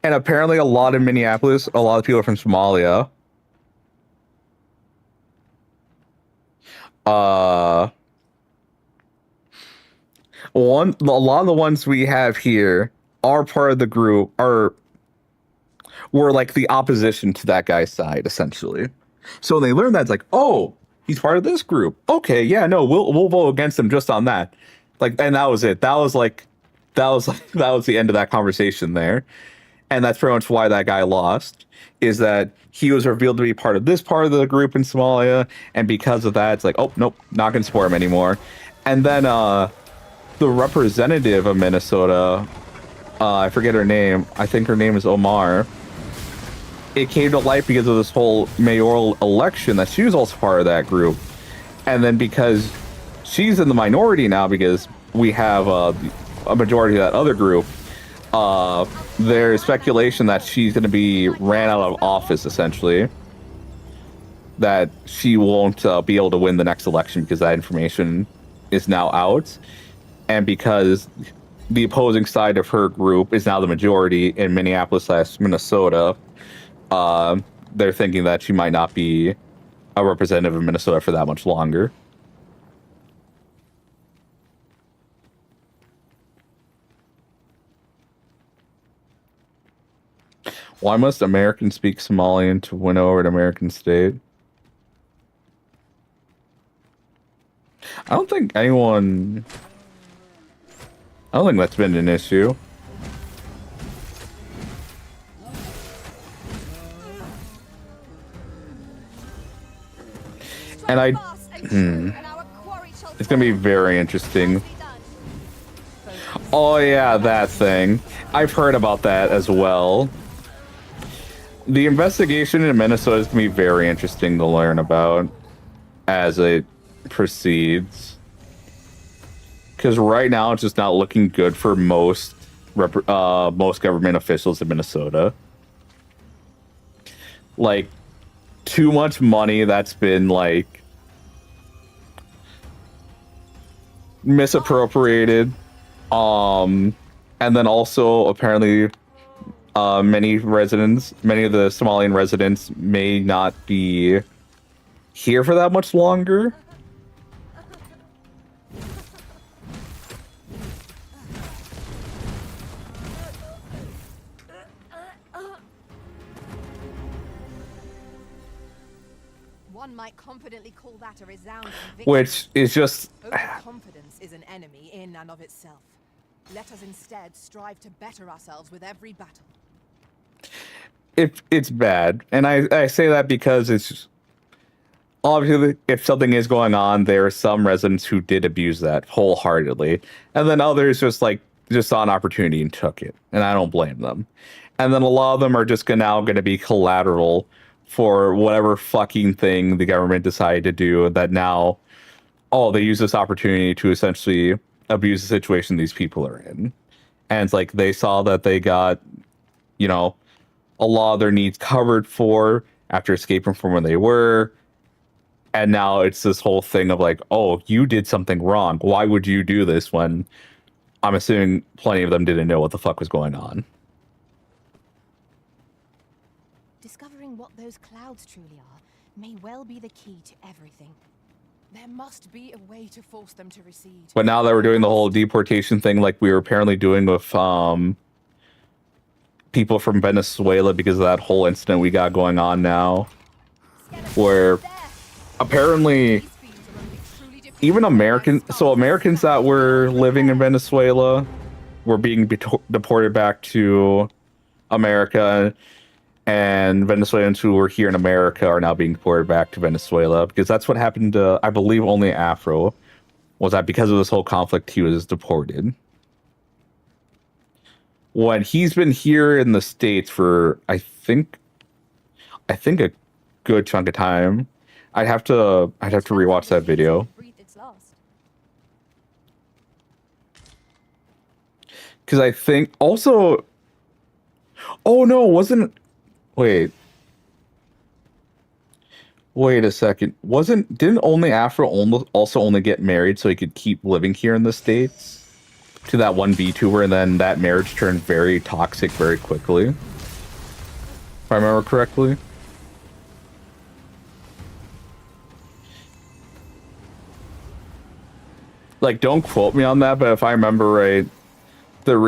A: And apparently a lot in Minneapolis, a lot of people are from Somalia. A lot of the ones we have here are part of the group, were like the opposition to that guy's side, essentially. So when they learned that, it's like, oh, he's part of this group. Okay, yeah, no, we'll vote against him just on that. Like, and that was it. That was the end of that conversation there. And that's pretty much why that guy lost, is that he was revealed to be part of this part of the group in Somalia, and because of that, it's like, oh, nope, not gonna support him anymore. And then the representative of Minnesota, I forget her name. I think her name is Omar. It came to light because of this whole mayoral election that she was also part of that group. And then because she's in the minority now, because we have a majority of that other group, there's speculation that she's going to be ran out of office, essentially. That she won't be able to win the next election because that information is now out. And because the opposing side of her group is now the majority in Minneapolis/Minnesota. They're thinking that she might not be a representative of Minnesota for that much longer. Why must Americans speak Somalian to win over an American state? I don't think that's been an issue. And it's gonna be very interesting. Oh yeah, that thing. I've heard about that as well. The investigation in Minnesota is gonna be very interesting to learn about as it proceeds. Because right now it's just not looking good for most government officials in Minnesota. Like, too much money that's been like misappropriated, and then also apparently many of the Somalian residents may not be here for that much longer.
D: One might confidently call that a resounding victory.
A: Which is just...
D: Overconfidence is an enemy in and of itself. Let us instead strive to better ourselves with every battle.
A: It's bad. And I say that because it's... Obviously, if something is going on, there are some residents who did abuse that wholeheartedly. And then others just saw an opportunity and took it. And I don't blame them. And then a lot of them are just now going to be collateral for whatever fucking thing the government decided to do, that now, they use this opportunity to essentially abuse the situation these people are in. And it's like they saw that they got, a lot of their needs covered for after escaping from where they were. And now it's this whole thing of like, oh, you did something wrong. Why would you do this, when I'm assuming plenty of them didn't know what the fuck was going on.
D: Discovering what those clouds truly are may well be the key to everything. There must be a way to force them to recede.
A: But now that we're doing the whole deportation thing like we were apparently doing with people from Venezuela, because of that whole incident we got going on now, where apparently even Americans that were living in Venezuela were being deported back to America, and Venezuelans who were here in America are now being deported back to Venezuela, because that's what happened to, I believe, only Afro, was that because of this whole conflict, he was deported. When he's been here in the States for, I think a good chunk of time. I'd have to rewatch that video. Because I think also, oh no, wait a second. Didn't only Afro also only get married so he could keep living here in the States to that one VTuber, and then that marriage turned very toxic very quickly, if I remember correctly? Like, don't quote me on that, but if I remember right, one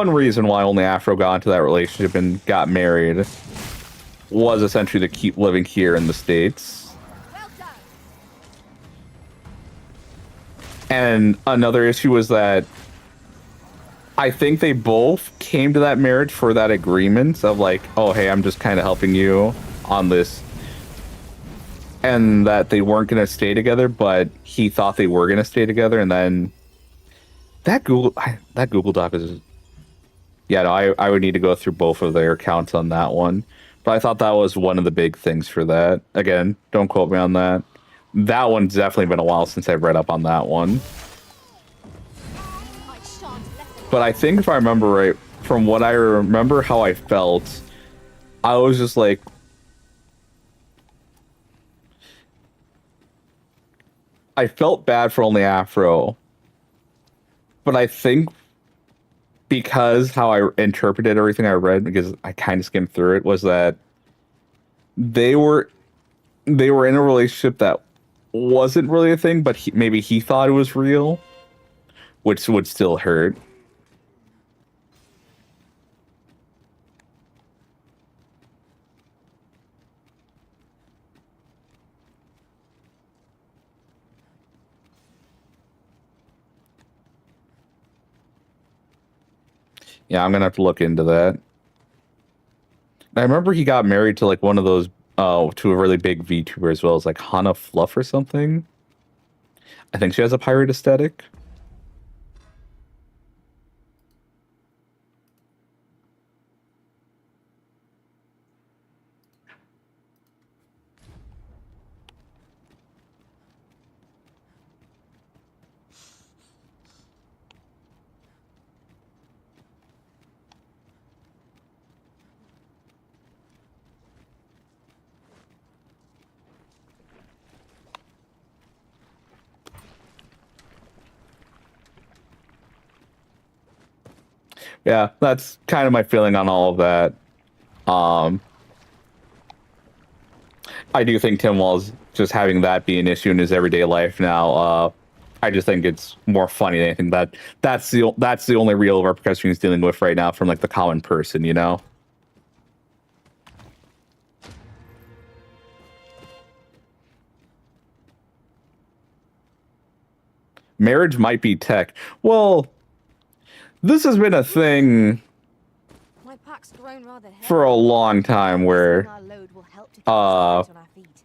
A: reason why only Afro got into that relationship and got married was essentially to keep living here in the States.
D: Well done.
A: And another issue was that I think they both came to that marriage for that agreement of like, oh, hey, I'm just kind of helping you on this. And that they weren't going to stay together, but he thought they were going to stay together. And then that Google Doc is... Yeah, no, I would need to go through both of their accounts on that one. But I thought that was one of the big things for that. Again, don't quote me on that. That one's definitely been a while since I've read up on that one. But I think if I remember right, from what I remember how I felt, I was just like... I felt bad for only Afro But I think because how I interpreted everything I read, because I kind of skimmed through it, was that they were in a relationship that wasn't really a thing, but maybe he thought it was real, which would still hurt. Yeah, I'm gonna have to look into that. I remember he got married to like one of those to a really big VTuber as well as like Hana Fluff or something. I think she has a pirate aesthetic. Yeah, that's kind of my feeling on all of that. I do think Tim Wall's just having that be an issue in his everyday life now. I just think it's more funny than anything. That's the only real repercussion he's dealing with right now from like the common person, you know. Marriage might be tech. Well, this has been a thing
E: My pack's grown rather heavy.
A: for a long time where
D: Our load will help to keep us on our feet.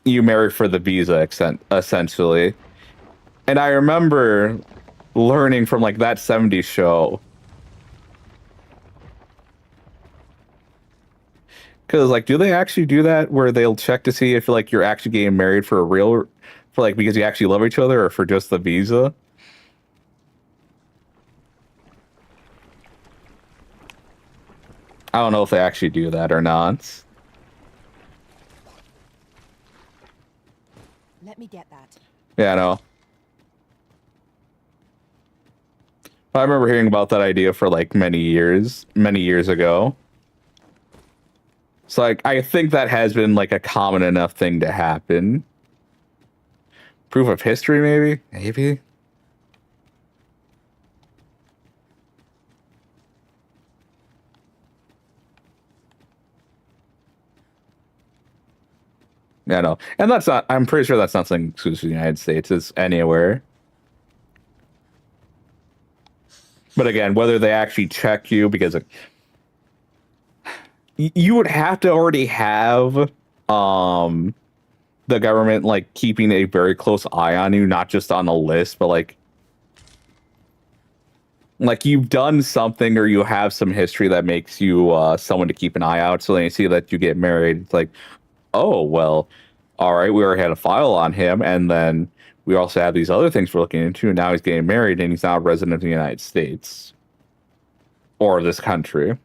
A: you marry for the visa, essentially. And I remember learning from like that 70s show. Because like, do they actually do that where they'll check to see if like you're actually getting married for a real, for like because you actually love each other, or for just the visa? I don't know if they actually do that or not.
D: Let me get that.
A: Yeah, I know. I remember hearing about that idea for like many years ago. So like, I think that has been like a common enough thing to happen. Proof of history, maybe? Maybe? Yeah, no. And that's not, I'm pretty sure that's not something exclusive to the United States. It's anywhere. But again, whether they actually check you, because you would have to already have the government like keeping a very close eye on you, not just on a list, but like you've done something or you have some history that makes you someone to keep an eye out. So then you see that you get married, it's like, oh well, all right, we already had a file on him, and then we also have these other things we're looking into, and now he's getting married and he's now a resident of the United States or this country.
D: Here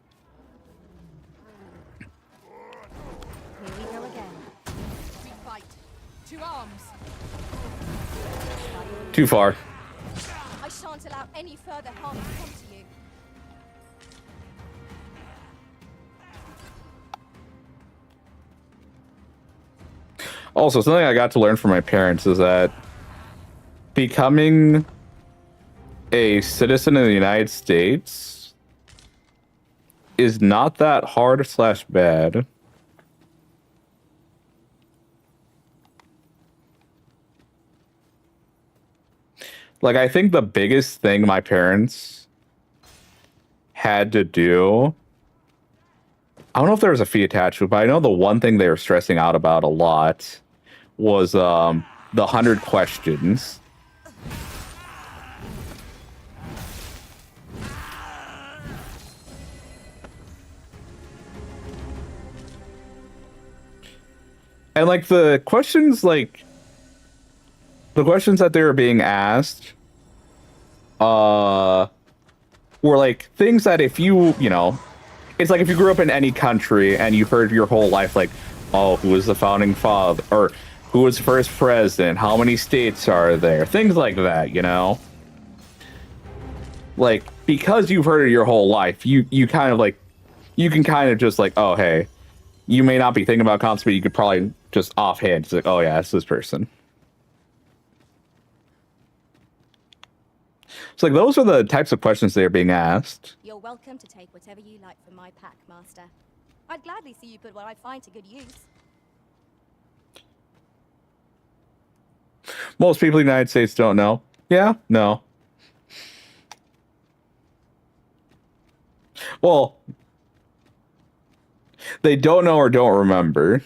D: we go again. We fight. To arms.
A: Too far.
E: I shan't allow any further harm to come to you.
A: Also, something I got to learn from my parents is that becoming a citizen of the United States is not that hard / bad. Like, I think the biggest thing my parents had to do, I don't know if there was a fee attached to it, but I know the one thing they were stressing out about a lot was the 100 questions. And like the questions that they were being asked were like things that if you know, it's like if you grew up in any country and you heard your whole life like, oh, who was the founding father, or who was first president, how many states are there, things like that, you know. like, because you've heard it your whole life, you kind of like, you can kind of just like, oh, hey, you may not be thinking about comps, but you could probably just offhand, it's like, oh yeah, it's this person. So like, those are the types of questions they're being asked.
E: You're welcome to take whatever you like from my pack, Master. I'd gladly see you put what I find to good use.
A: Most people in the United States don't know. Yeah, no. Well, they don't know or don't remember.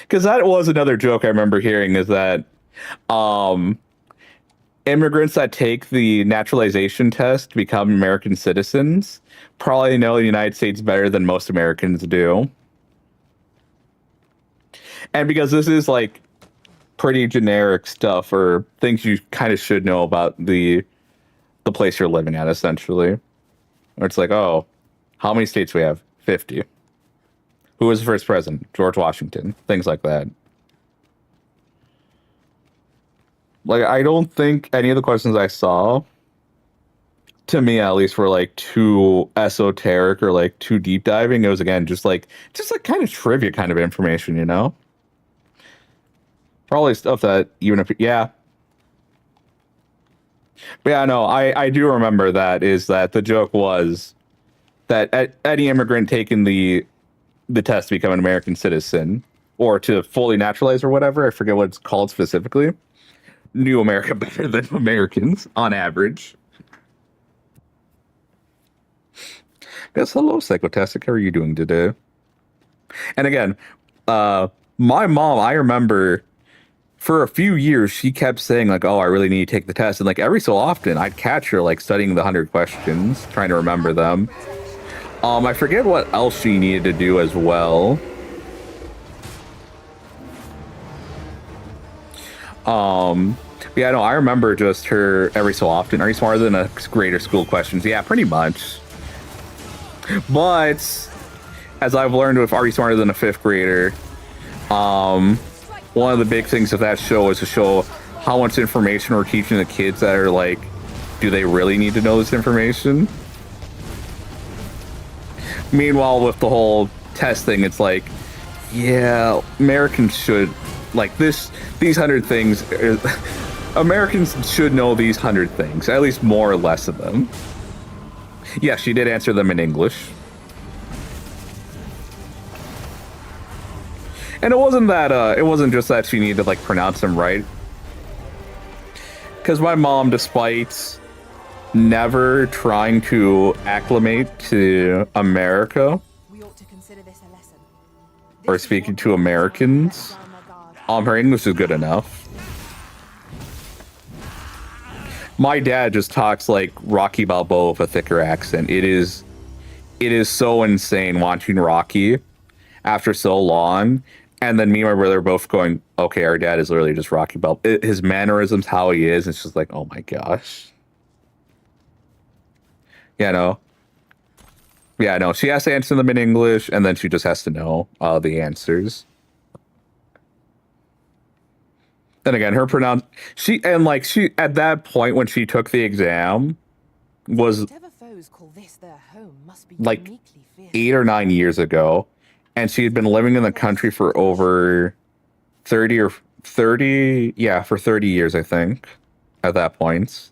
A: Because that was another joke I remember hearing, is that immigrants that take the naturalization test to become American citizens probably know the United States better than most Americans do. And because this is like pretty generic stuff or things you kind of should know about the place you're living at, essentially. Or it's like, oh, how many states we have? 50. Who was the first president? George Washington. Things like that. Like, I don't think any of the questions I saw, to me at least, were like too esoteric or like too deep diving. It was, again, just like kind of trivia kind of information, you know? Probably stuff that even if, yeah. But yeah, no, I do remember that, is that the joke was that any immigrant taking the test to become an American citizen or to fully naturalize or whatever, I forget what it's called specifically, knew America better than Americans on average. Yes, hello, Psychotastic. How are you doing today? And again, my mom, I remember for a few years, she kept saying like, oh, I really need to take the test. And like every so often I'd catch her like studying the 100 questions, trying to remember them. I forget what else she needed to do as well. Yeah, no, I remember just her every so often. Are you smarter than a grader school questions? Yeah, pretty much. But as I've learned with Are You Smarter Than a Fifth Grader, one of the big things of that show is to show how much information we're teaching the kids that are like, do they really need to know this information? Meanwhile, with the whole test thing, it's like, yeah, Americans should, like, these 100 things, Americans should know these 100 things, at least more or less of them. Yeah, she did answer them in English. And it wasn't that, it wasn't just that she needed to, like, pronounce them right. Because my mom, despite never trying to acclimate to America,
D: We ought to consider this a lesson.
A: or speaking to Americans, her English is good enough. My dad just talks like Rocky Balboa with a thicker accent. It is so insane watching Rocky after so long. And then me and my brother are both going, okay, our dad is literally just Rocky Balboa. His mannerisms, how he is, it's just like, oh my gosh. Yeah, no. Yeah, no. She has to answer them in English, and then she just has to know the answers. Then again, her she at that point when she took the exam was
D: Whatever foes call this their home must be
A: like
D: uniquely fierce.
A: 8 or 9 years ago, and she had been living in the country for over 30 years, I think, at that point.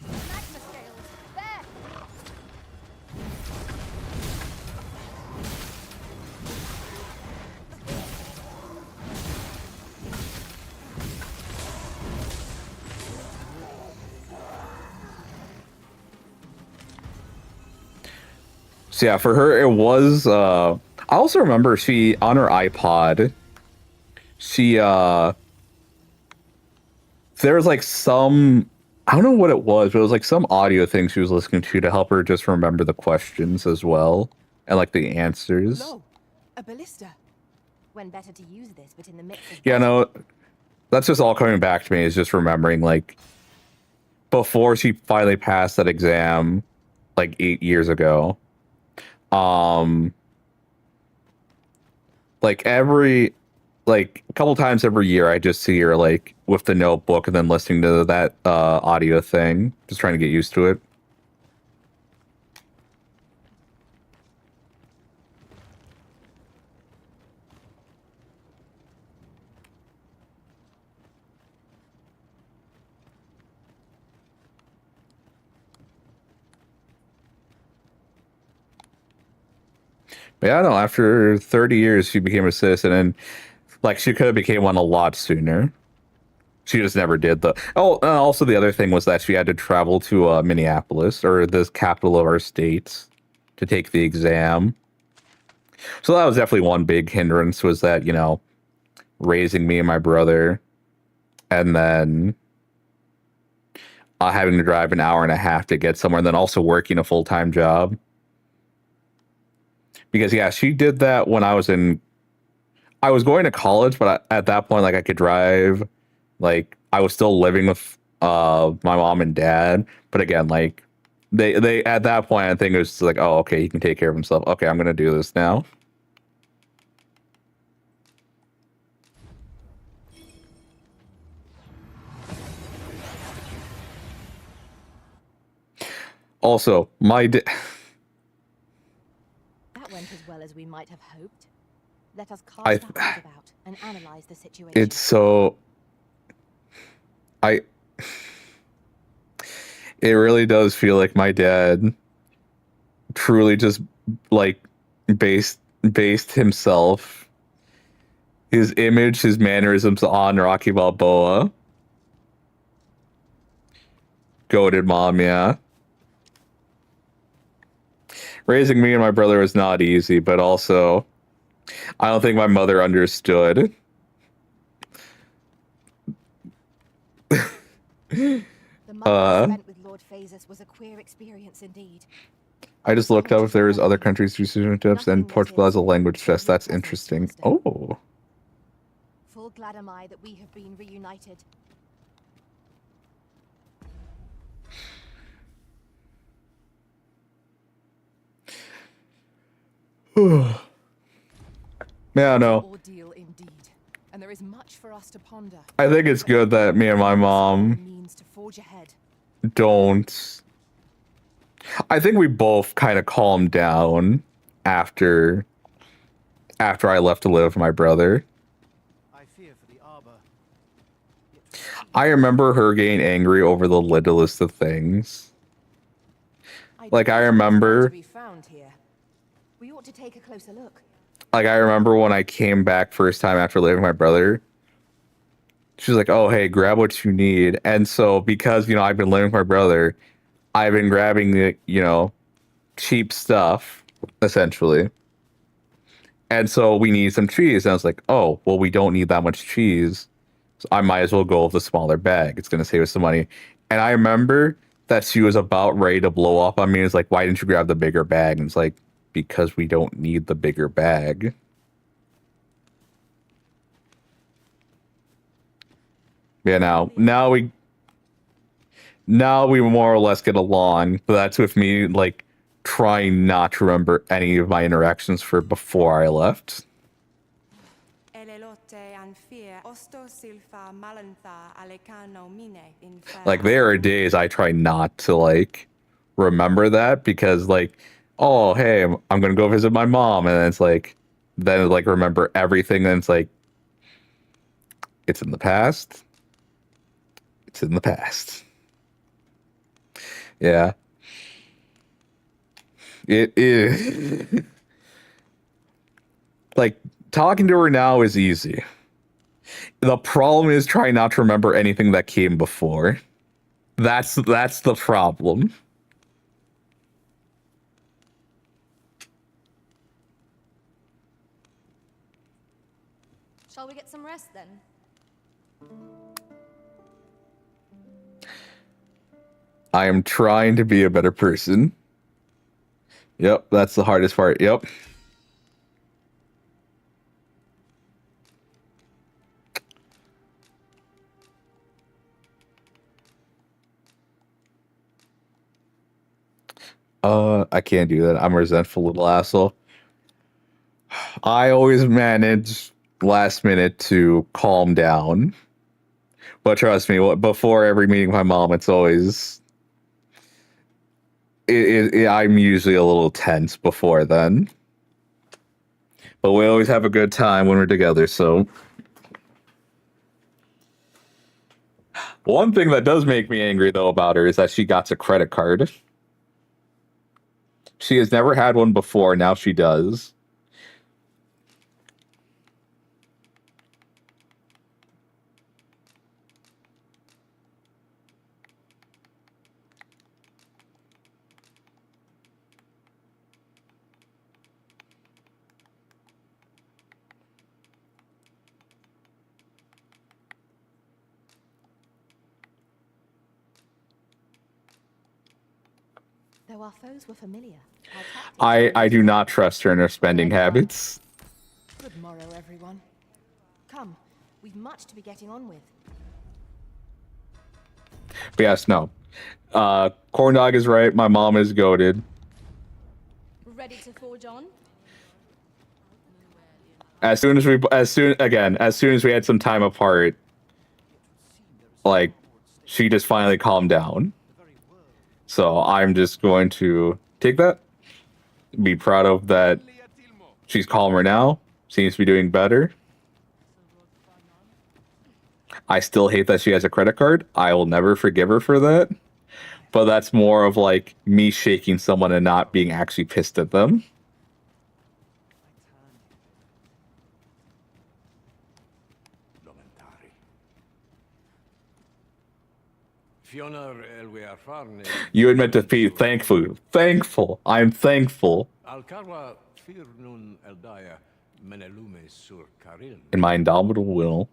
E: Magma scales. There.
A: So yeah, for her it was I also remember she on her iPod there was like some, I don't know what it was, but it was like some audio thing she was listening to help her just remember the questions as well and like the answers.
D: Lo, a ballista. when better to use this, but in the midst of
A: Yeah, no, that's just all coming back to me, is just remembering, like, before she finally passed that exam, like 8 years ago, like like a couple times every year, I just see her like with the notebook and then listening to that audio thing, just trying to get used to it. But yeah, no, after 30 years, she became a citizen, and like she could have became one a lot sooner. She just never did. Also the other thing was that she had to travel to Minneapolis, or the capital of our state, to take the exam. So that was definitely one big hindrance, was that, you know, raising me and my brother, and then having to drive an hour and a half to get somewhere, and then also working a full-time job. Because yeah, she did that when I was going to college, but at that point, like, I could drive. Like, I was still living with my mom and dad, but again, like, they at that point, I think it was like, oh, okay, he can take care of himself. Okay, I'm gonna do this now. Also,
D: that went as well as we might have hoped. Let us cast our minds about and analyze the situation.
A: It's so it really does feel like my dad truly just like based himself, his image, his mannerisms on Rocky Balboa. Goated mom, yeah. Raising me and my brother was not easy, but also I don't think my mother understood.
D: The month spent with Lord Phases was a queer experience indeed.
A: I just looked up if there was other countries through citizenships, and Portugal has a language test. That's interesting. Oh.
D: Full glad am I that we have been reunited.
A: Yeah, no.
D: Ordeal indeed, and there is much for us to ponder.
A: I think it's good that me and my mom
D: means to forge ahead.
A: don't. I think we both kind of calmed down after I left to live with my brother.
F: I fear for the arbor.
A: I remember her getting angry over the littlest of things. Like, I remember.
D: We ought to take a closer look.
A: Like, I remember when I came back first time after living with my brother, she was like, oh, hey, grab what you need. And so, because, you know, I've been living with my brother, I've been grabbing the, you know, cheap stuff, essentially. And so we need some cheese. And I was like, oh, well, we don't need that much cheese, so I might as well go with the smaller bag. It's going to save us some money. And I remember that she was about ready to blow up on me. It's like, why didn't you grab the bigger bag? And it's like, because we don't need the bigger bag. Yeah, now we more or less get along, but that's with me, like, trying not to remember any of my interactions for before I left. Like, there are days I try not to, like, remember that, because, like, oh, hey, I'm gonna go visit my mom, and then it's like, remember everything, and it's like, it's in the past. It's in the past. Yeah. It is. Like, talking to her now is easy. The problem is trying not to remember anything that came before. That's the problem.
E: Shall we get some rest then?
A: I am trying to be a better person. Yep, that's the hardest part. Yep. I can't do that. I'm a resentful little asshole. I always manage last minute to calm down. But trust me, before every meeting with my mom, it's always I'm usually a little tense before then. But we always have a good time when we're together, so one thing that does make me angry though about her is that she got a credit card. She has never had one before, now she does.
D: Though our foes were familiar. our tactics
A: I
D: were
A: do not trust her in her spending habits.
D: Good morrow, everyone. Come, we've much to be getting on with.
A: But yes, no. Corn Dog is right. My mom is goated.
E: Ready to forge on?
A: As soon as we had some time apart, like, she just finally calmed down. So I'm just going to take that, be proud of that. She's calmer now, seems to be doing better. I still hate that she has a credit card. I will never forgive her for that. But that's more of like me shaking someone and not being actually pissed at them. You admit defeat. Thankful. I'm thankful. In my indomitable will.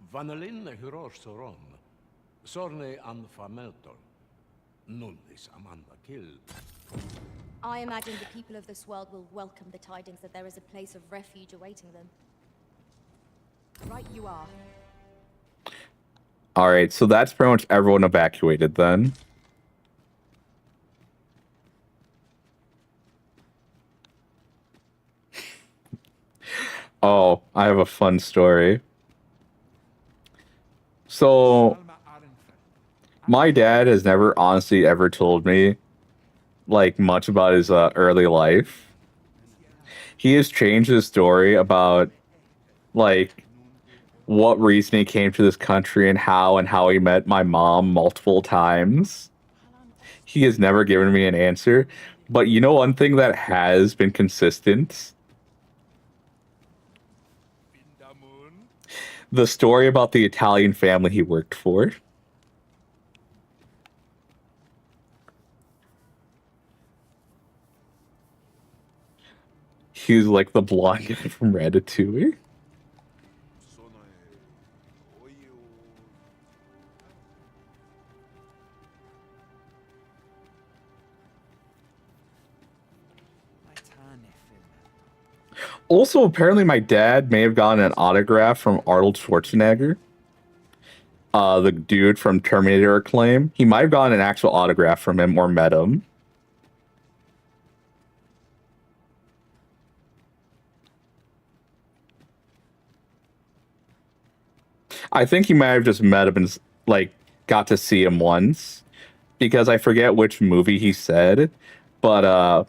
E: I imagine the people of this world will welcome the tidings that there is a place of refuge awaiting them.
D: Right you are.
A: All right, so that's pretty much everyone evacuated then. Oh, I have a fun story. So, my dad has never honestly ever told me, like, much about his early life. He has changed his story about, like, what reason he came to this country and how he met my mom multiple times. He has never given me an answer. But you know one thing that has been consistent? The story about the Italian family he worked for. He's like the blonde guy from Ratatouille. Also, apparently my dad may have gotten an autograph from Arnold Schwarzenegger. The dude from Terminator Acclaim. He might have gotten an actual autograph from him or met him. I think he might have just met him and, like, got to see him once. Because I forget which movie he said. But,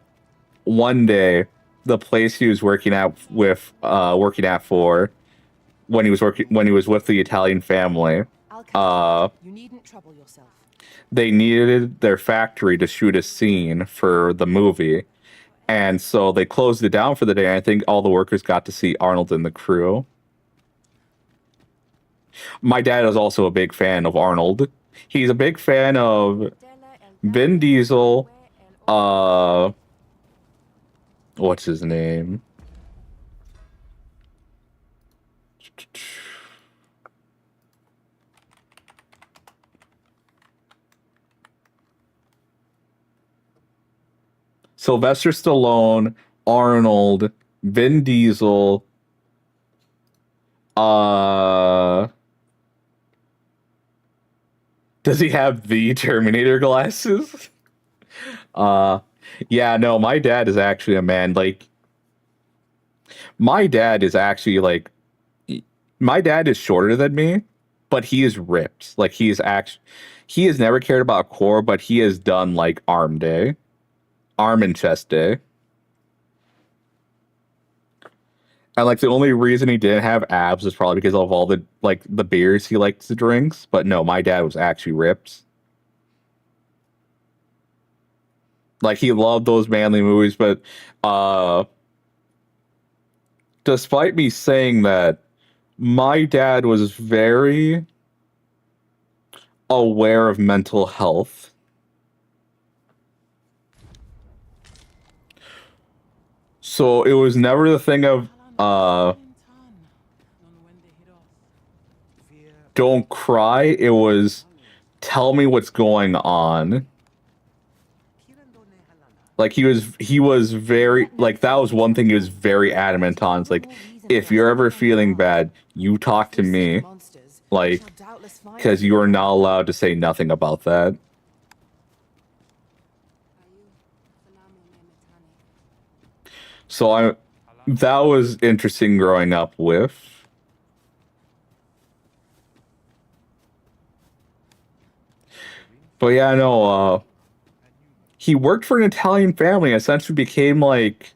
A: one day, the place he was working at for when he was with the Italian family,
D: You needn't trouble yourself.
A: they needed their factory to shoot a scene for the movie, and so they closed it down for the day. And I think all the workers got to see Arnold and the crew. My dad is also a big fan of Arnold. He's a big fan of Vin Diesel. What's his name? Sylvester Stallone, Arnold, Vin Diesel. Does he have the Terminator glasses? Yeah, no, my dad is actually a man. Like, my dad is actually like, my dad is shorter than me, but he is ripped. Like, he has never cared about core, but he has done like arm day, arm and chest day. And like the only reason he didn't have abs is probably because of all the like the beers he likes to drinks. But no, my dad was actually ripped. Like he loved those manly movies, but despite me saying that, my dad was very aware of mental health. So it was never the thing of don't cry. It was tell me what's going on. Like he was very like that was one thing he was very adamant on. It's like if you're ever feeling bad, you talk to me. Like because you are not allowed to say nothing about that. So that was interesting growing up with. But yeah, no, he worked for an Italian family, essentially became like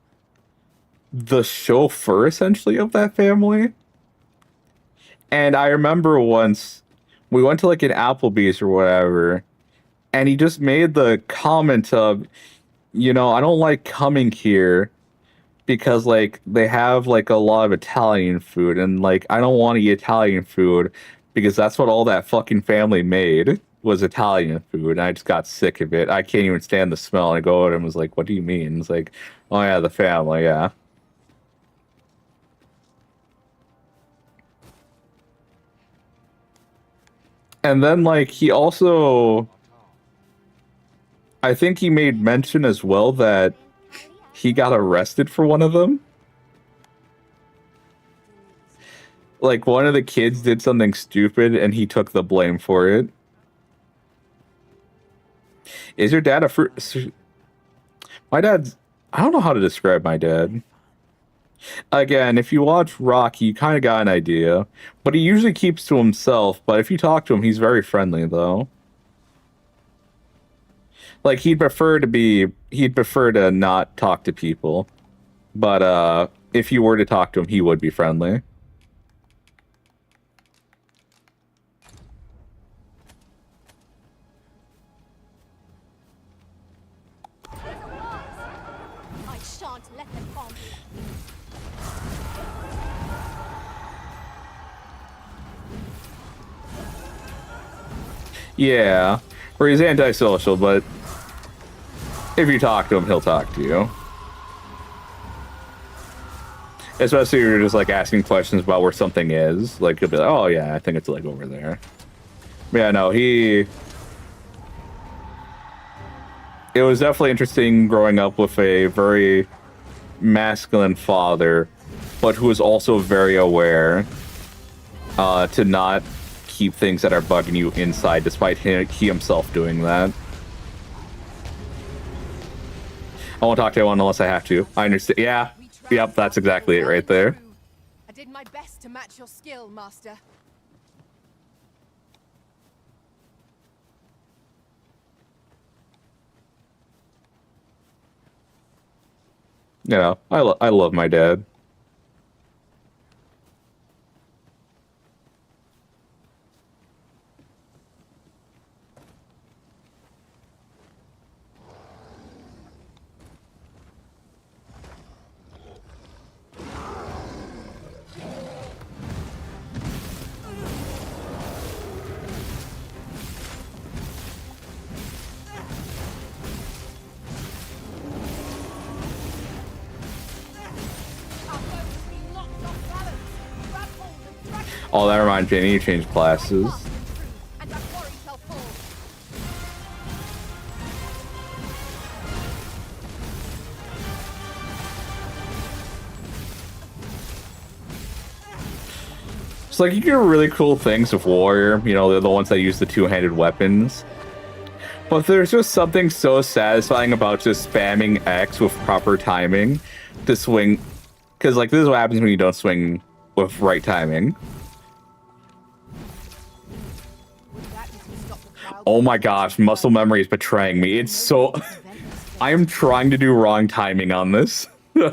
A: the chauffeur essentially of that family. And I remember once we went to like an Applebee's or whatever, and he just made the comment of, you know, I don't like coming here because like they have like a lot of Italian food, and like I don't want to eat Italian food because that's what all that fucking family made was Italian food, and I just got sick of it. I can't even stand the smell. And I go at him and was like, "What do you mean?" It's like, "Oh yeah, the family, yeah." And then like he also, I think he made mention as well that he got arrested for one of them. Like one of the kids did something stupid and he took the blame for it. Is your dad a fruit? My dad's, I don't know how to describe my dad. Again, if you watch Rocky, you kind of got an idea. But he usually keeps to himself. But if you talk to him, he's very friendly, though. Like, he'd prefer to not talk to people. But, if you were to talk to him, he would be friendly.
E: I shan't let them harm you.
A: Yeah. Or he's antisocial, but if you talk to him, he'll talk to you. Especially if you're just like asking questions about where something is. Like he'll be like, "Oh yeah, I think it's like over there." But yeah, no, it was definitely interesting growing up with a very masculine father, but who was also very aware to not keep things that are bugging you inside, despite he himself doing that. I won't talk to anyone unless I have to. I understand. Yeah. Yep, that's exactly it right there.
D: I did my best to match your skill, Master.
A: You know, I love my dad. Oh, that reminds me, I need to change classes.
E: And our quarry shall fall.
A: It's like you get really cool things with Warrior. You know, they're the ones that use the two-handed weapons. But there's just something so satisfying about just spamming X with proper timing to swing. Because, like, this is what happens when you don't swing with right timing. Oh my gosh, muscle memory is betraying me. It's so... I am trying to do wrong timing on this.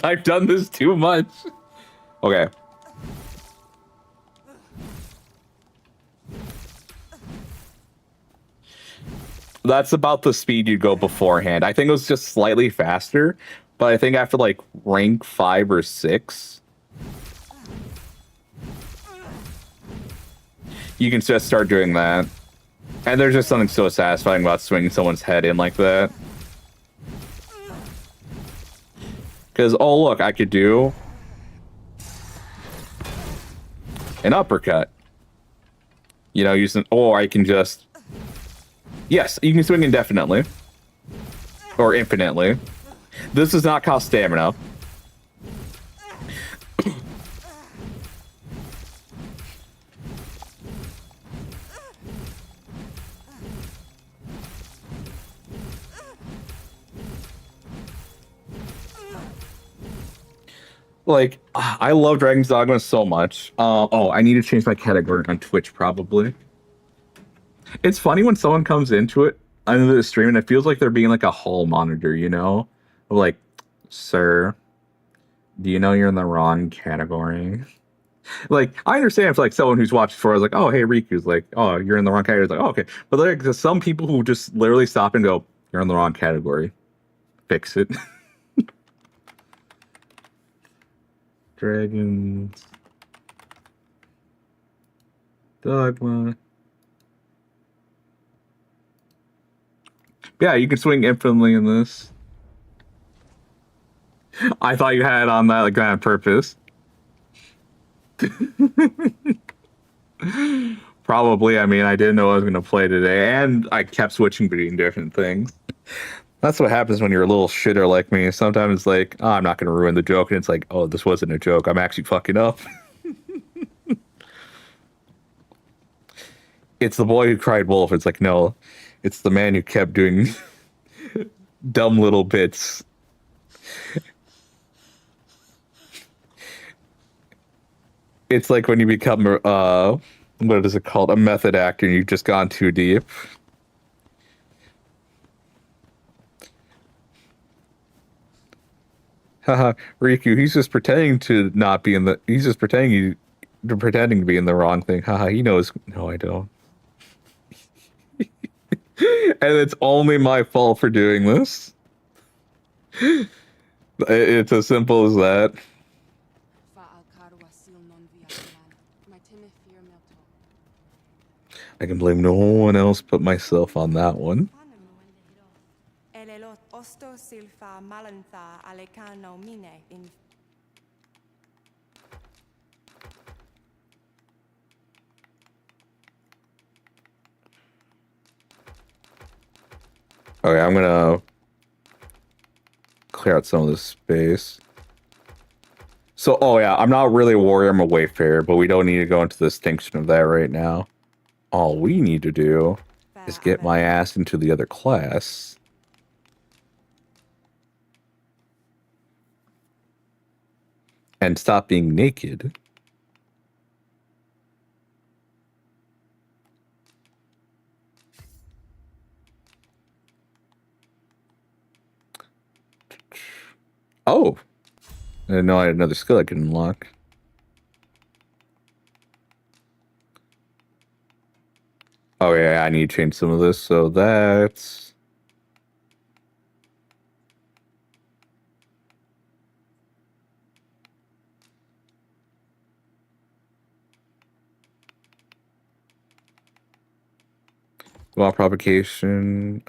A: I've done this too much. Okay. That's about the speed you'd go beforehand. I think it was just slightly faster, but I think after like rank 5 or 6, you can just start doing that. And there's just something so satisfying about swinging someone's head in like that. Because, oh look, I could do an uppercut. You know, using, or I can just... Yes, you can swing indefinitely. Or infinitely. This does not cost stamina. Like, I love Dragon's Dogma so much. Oh, I need to change my category on Twitch, probably. It's funny when someone comes into it, under the stream, and it feels like they're being like a hall monitor, you know? Like, sir, do you know you're in the wrong category? Like, I understand if like someone who's watched before is like, oh, hey, Riku's like, oh, you're in the wrong category. It's like, oh, okay. But like, there's some people who just literally stop and go, you're in the wrong category. Fix it. Dragons. Dogma. Yeah, you can swing infinitely in this. I thought you had on that like on purpose. Probably. I mean, I didn't know I was going to play today, and I kept switching between different things. That's what happens when you're a little shitter like me. Sometimes it's like, oh, I'm not going to ruin the joke, and it's like, oh, this wasn't a joke. I'm actually fucking up. It's the boy who cried wolf. It's like, no, it's the man who kept doing dumb little bits. It's like when you become, what is it called? A method actor, and you've just gone too deep. Haha, Riku, he's just pretending to not be in the, he's just pretending to be in the wrong thing. Haha, he knows. No, I don't. And it's only my fault for doing this. It's as simple as that. I can blame no one else but myself on that one. Okay, I'm gonna clear out some of this space. So, oh yeah, I'm not really a warrior, I'm a wayfarer, but we don't need to go into the distinction of that right now. All we need to do is get my ass into the other class. And stop being naked. Oh! I didn't know I had another skill I could unlock. Oh yeah, I need to change some of this, so that's... Law propagation,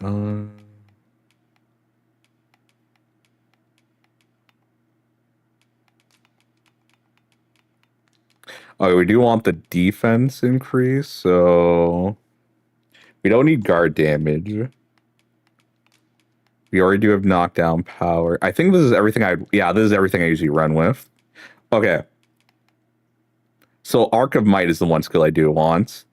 A: oh, we do want the defense increase, so... We don't need guard damage. We already do have knockdown power. I think this is everything this is everything I usually run with. Okay. So Arc of Might is the one skill I do want.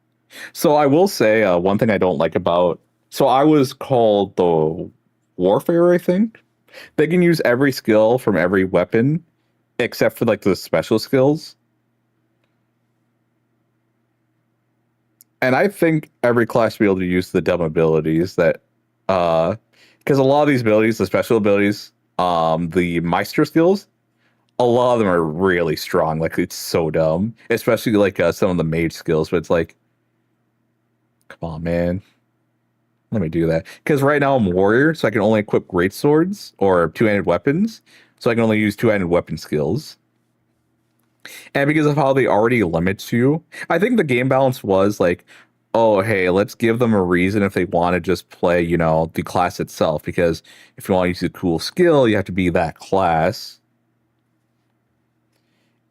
A: So I will say one thing I don't like about So I was called the Warfare, I think. They can use every skill from every weapon except for like the special skills. And I think every class should be able to use the dumb abilities that because a lot of these abilities, the special abilities, the Meister skills, a lot of them are really strong. Like it's so dumb. Especially like some of the mage skills, but it's like, come on, man. Let me do that. Because right now I'm warrior, so I can only equip great swords or two-handed weapons. So I can only use two-handed weapon skills. And because of how they already limit you, I think the game balance was like, oh, hey, let's give them a reason if they want to just play, you know, the class itself. Because if you want to use a cool skill, you have to be that class.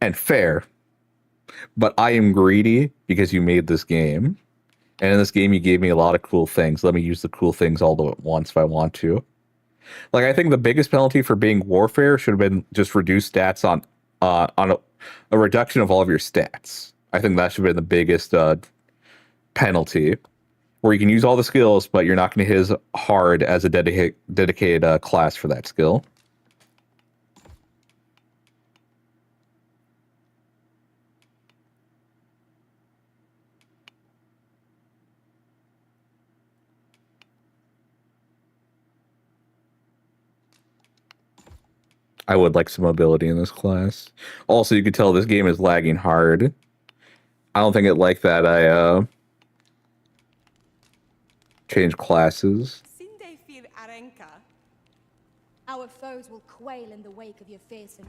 A: And fair. But I am greedy because you made this game. And in this game, you gave me a lot of cool things. Let me use the cool things all at once if I want to. Like, I think the biggest penalty for being Warfare should have been just reduced stats on a reduction of all of your stats. I think that should have been the biggest penalty, where you can use all the skills, but you're not going to hit as hard as a dedicated class for that skill. I would like some mobility in this class. Also, you could tell this game is lagging hard. I don't think it liked that I changed classes.
E: Our foes will quail in the wake of your fearsome.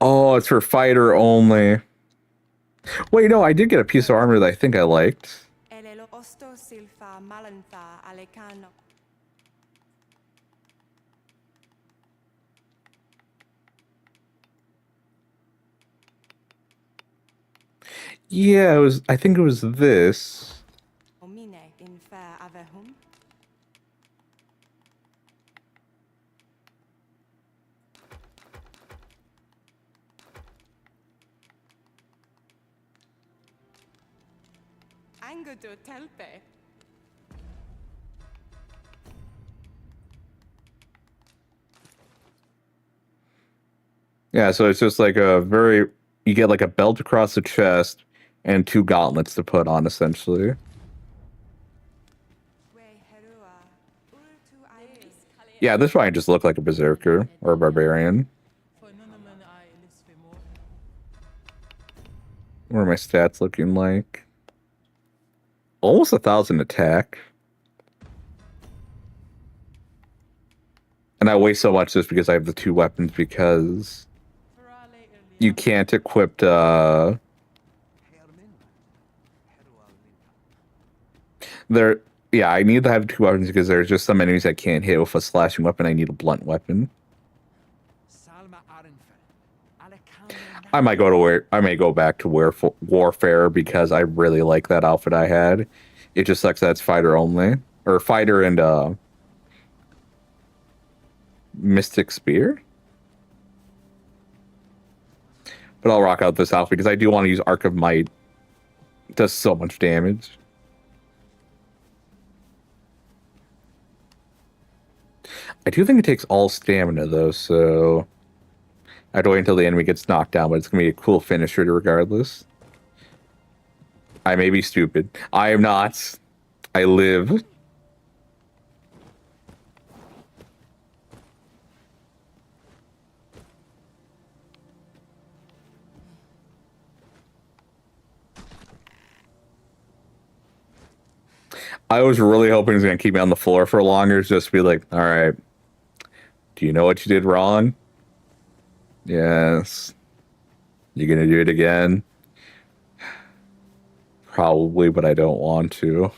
A: Oh, it's for fighter only. Wait, no, I did get a piece of armor that I think I liked. Yeah, it was. I think it was this. Yeah, so it's just like a very. You get like a belt across the chest and two gauntlets to put on, essentially. Yeah, this might just look like a berserker or a barbarian. What are my stats looking like? Almost 1,000 attack. And I waste so much just because I have the two weapons, because you can't equip there. Yeah, I need to have two weapons because there's just some enemies I can't hit with a slashing weapon. I need a blunt weapon. I might go to I may go back to Warfare because I really like that outfit I had. It just sucks that it's fighter only, or fighter and Mystic Spear. But I'll rock out this outfit because I do want to use Arc of Might. It does so much damage. I do think it takes all stamina though, so I have to wait until the enemy gets knocked down, but it's gonna be a cool finisher regardless. I may be stupid. I am not. I live. I was really hoping he was gonna keep me on the floor for longer, just to be like, all right, do you know what you did wrong? Yes. You gonna do it again? Probably, but I don't want to.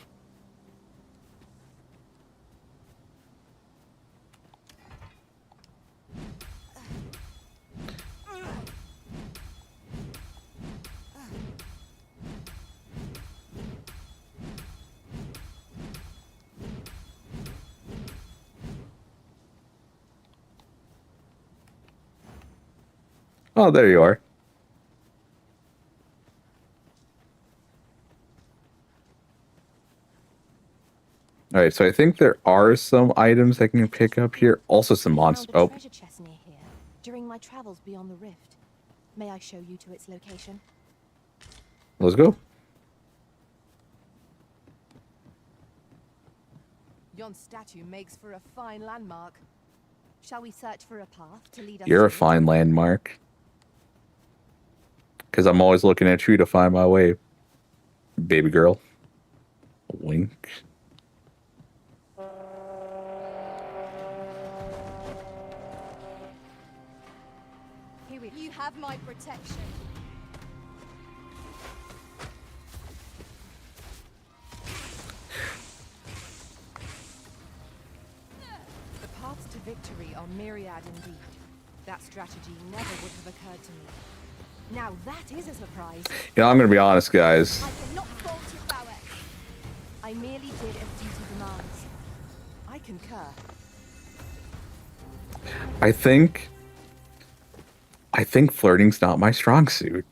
A: Oh, there you are. All right, so I think there are some items I can pick up here. Also some monsters.
D: Found a
A: Oh,
D: treasure chest near here during my travels beyond the rift. May I show you to its location?
A: let's go.
D: Yon statue makes for a fine landmark. Shall we search for a path to lead us
A: You're a
D: to it?
A: fine landmark. Because I'm always looking at you to find my way, baby girl. Wink.
E: Here we You have my protection.
D: The paths to victory are myriad indeed. That strategy never would have occurred to me. Now that is a surprise.
A: You know, I'm going to be honest, guys.
E: I cannot fault your prowess.
D: I merely did as duty demands. I concur.
A: I think flirting's not my strong suit.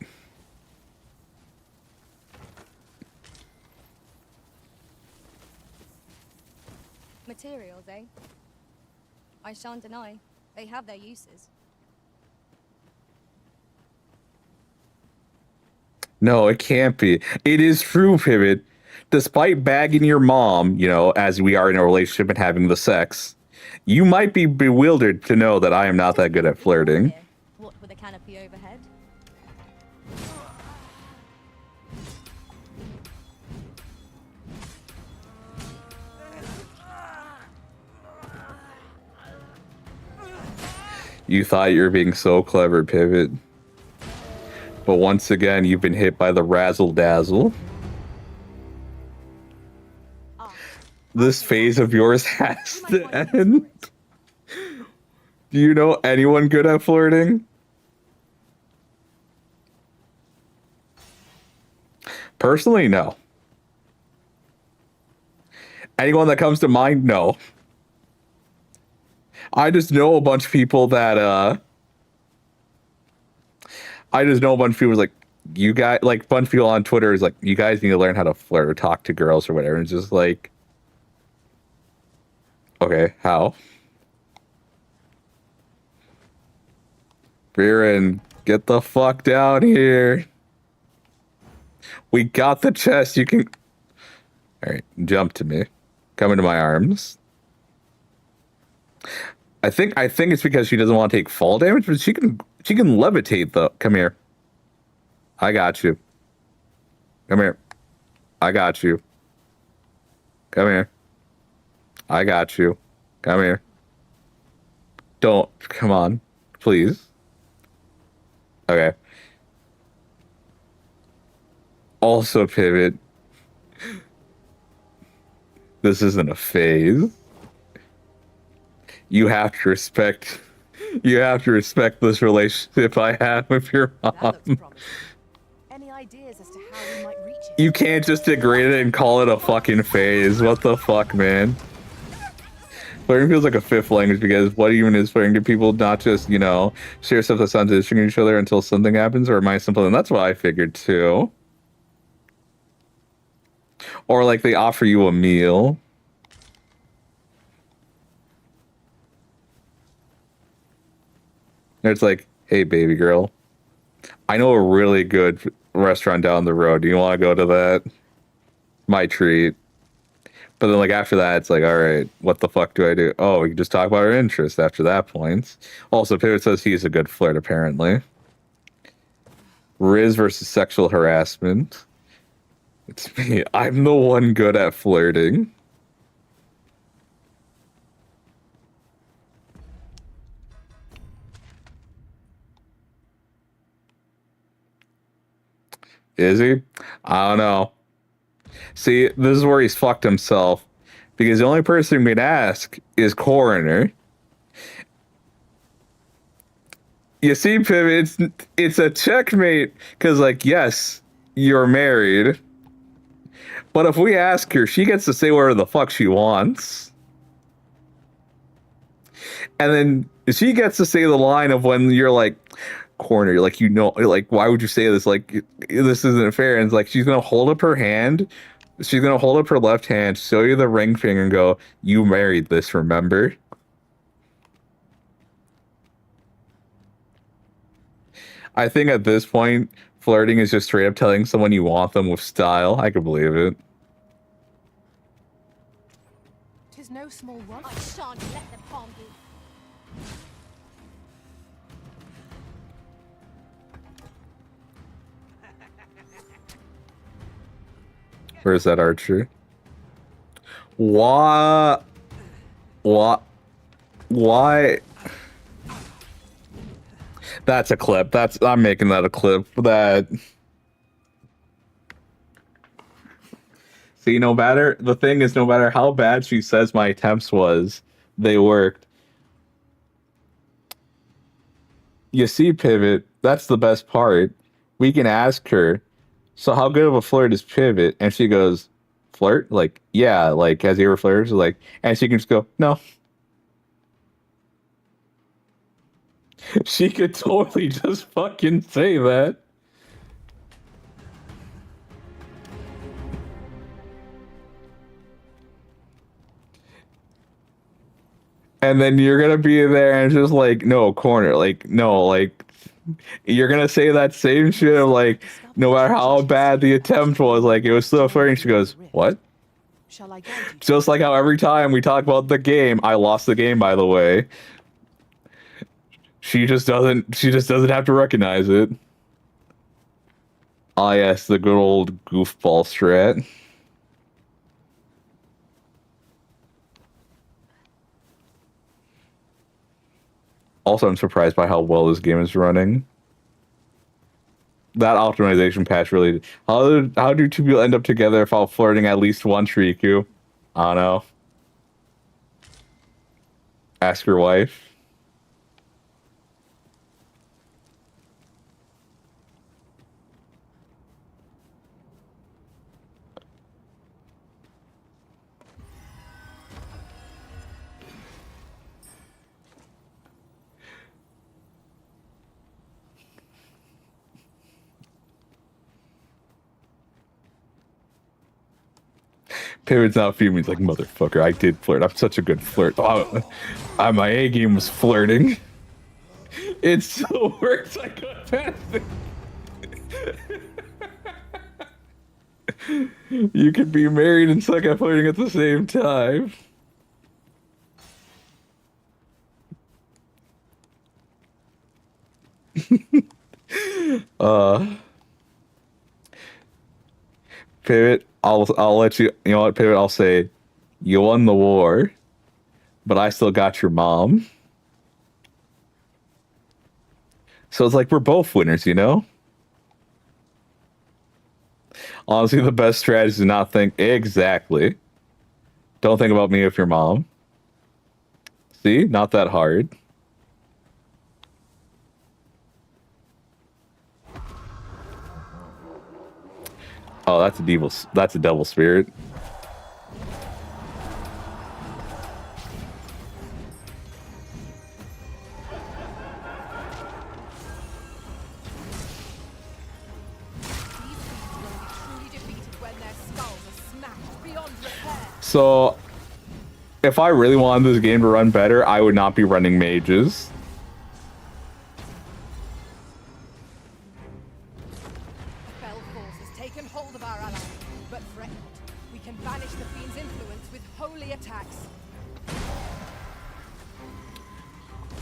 E: Materials, eh? I shan't deny. They have their uses.
A: No, it can't be. It is true, Pivot. Despite bagging your mom, you know, as we are in a relationship and having the sex, you might be bewildered to know that I am not that good at flirting.
E: Here, what with a canopy overhead?
A: You thought you were being so clever, Pivot. But once again, you've been hit by the razzle dazzle. This phase of yours has to end. Do you know anyone good at flirting? Personally, no. Anyone that comes to mind, no. I just know a bunch of people that like, you guys, like a bunch of people on Twitter is like, you guys need to learn how to flirt or talk to girls or whatever. And it's just like, okay, how? Viren, get the fuck down here. We got the chest. You can. All right, jump to me. Come into my arms. I think it's because she doesn't want to take fall damage, but she can levitate though. Come here. I got you. Come here. I got you. Come here. I got you. Come here. Don't. Come on. Please. Okay. Also, Pivot. This isn't a phase. You have to respect this relationship I have with your
D: That
A: mom.
D: looks promising. Any ideas as to how we might reach it?
A: You can't just degrade it and call it a fucking phase. What the fuck, man? Flirting feels like a fifth language because what even is flirting? Do people not just, you know, share stuff that's not dishing each other until something happens? Or am I simple? And that's what I figured too. Or like they offer you a meal. And it's like, hey, baby girl, I know a really good restaurant down the road. Do you want to go to that? My treat. But then, like, after that, it's like, all right, what the fuck do I do? Oh, we can just talk about our interests after that point. Also, Pivot says he's a good flirt, apparently. Riz versus sexual harassment. It's me. I'm the one good at flirting. Is he? I don't know. See, this is where he's fucked himself. Because the only person we can ask is Coroner. You see, Pivot, it's a checkmate. Because, like, yes, you're married. But if we ask her, she gets to say whatever the fuck she wants. And then she gets to say the line of when you're like, Coroner, like, you know, like, why would you say this? Like, this isn't fair. And it's like, she's going to hold up her hand She's gonna hold up her left hand, show you the ring finger, and go, "You married this, remember?" I think at this point, flirting is just straight up telling someone you want them with style. I can believe it.
D: Tis no small wonder.
E: I shan't let them harm you.
A: Where's that archer? What? What? Why? That's a clip. I'm making that a clip. That. See, the thing is, no matter how bad she says my attempts was, they worked. You see, Pivot, that's the best part. We can ask her, so how good of a flirt is Pivot? And she goes, flirt? Like, yeah, like, has he ever flirted? Like, and she can just go, no. She could totally just fucking say that. And then you're gonna be there and just like, no, corner. Like, no, like, you're gonna say that same shit of like, no matter how bad the attempt was, like, it was still flirting. She goes, what?
D: Shall I guide you?
A: Just like how every time we talk about the game, I lost the game, by the way. She just doesn't have to recognize it. Ah, yes, the good old goofball strat. Also, I'm surprised by how well this game is running. That optimization patch really... How do two people end up together if while flirting at least once, Riku? I don't know. Ask your wife. Pivot's not fuming. He's like, motherfucker, I did flirt. I'm such a good flirt. Oh, my A game was flirting. It still works. I got past it. You could be married and suck at flirting at the same time. Pivot, I'll let you. You know what, Pivot? I'll say, you won the war, but I still got your mom. So it's like we're both winners, you know? Honestly, the best strategy is to not think exactly. Don't think about me with your mom. See? Not that hard. Oh, that's a devil spirit. So, if I really wanted this game to run better, I would not be running mages.
D: Fell force has taken hold of our ally, but fret not. We can banish the fiend's influence with holy attacks.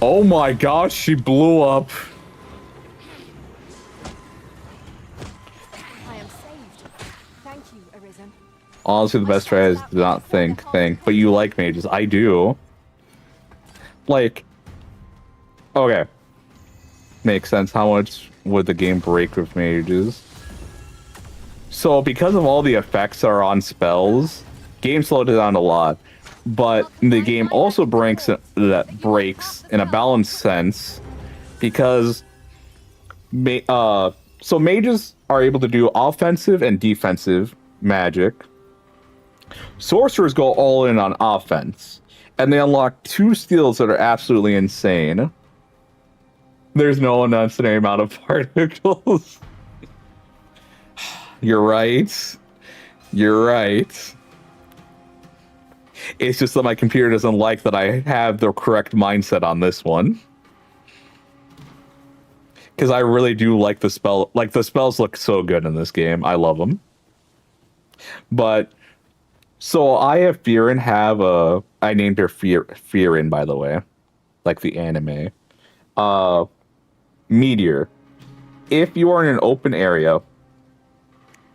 A: Oh my gosh, she blew up.
D: I am saved. Thank you, Arisen.
A: Honestly, the best try is to not think. But you like mages. I do. Like, okay. Makes sense. How much would the game break with mages? So, because of all the effects that are on spells, game slowed it down a lot. But the game also breaks in a balanced sense because so mages are able to do offensive and defensive magic. Sorcerers go all in on offense, and they unlock two skills that are absolutely insane. There's no unnecessary amount of particles. You're right. You're right. It's just that my computer doesn't like that I have the correct mindset on this one. Because I really do like the spell. Like, the spells look so good in this game. I love them. But, so I have Fearin have a... I named her Fearin, by the way. Like the anime. Meteor. If you are in an open area,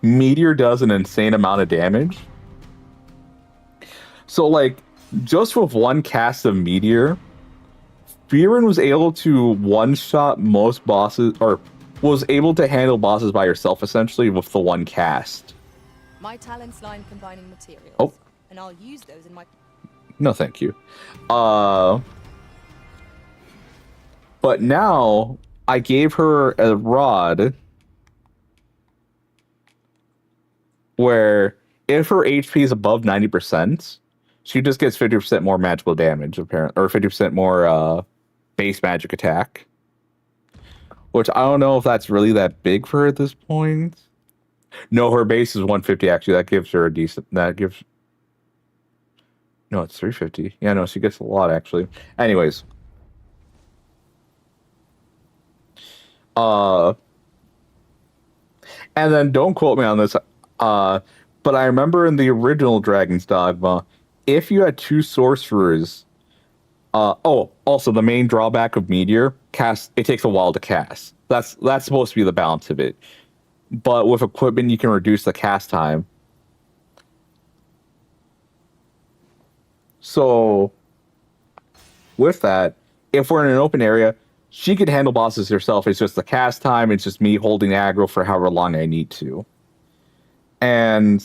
A: Meteor does an insane amount of damage. So, like, just with one cast of Meteor, Fearin was able to one-shot most bosses, or was able to handle bosses by herself, essentially, with the one cast.
E: My talents lie in combining materials.
A: Oh.
E: And I'll use those in my...
A: No, thank you. But now, I gave her a rod where if her HP is above 90%, she just gets 50% more magical damage, apparently, or 50% more base magic attack. Which I don't know if that's really that big for her at this point. No, her base is 150, actually. That gives her a decent... That gives... No, it's 350. Yeah, no, she gets a lot, actually. Anyways. And then, don't quote me on this, but I remember in the original Dragon's Dogma, if you had two sorcerers... also, the main drawback of Meteor, it takes a while to cast. That's supposed to be the balance of it. But with equipment, you can reduce the cast time. So, with that, if we're in an open area, she could handle bosses herself. It's just the cast time. It's just me holding aggro for however long I need to. And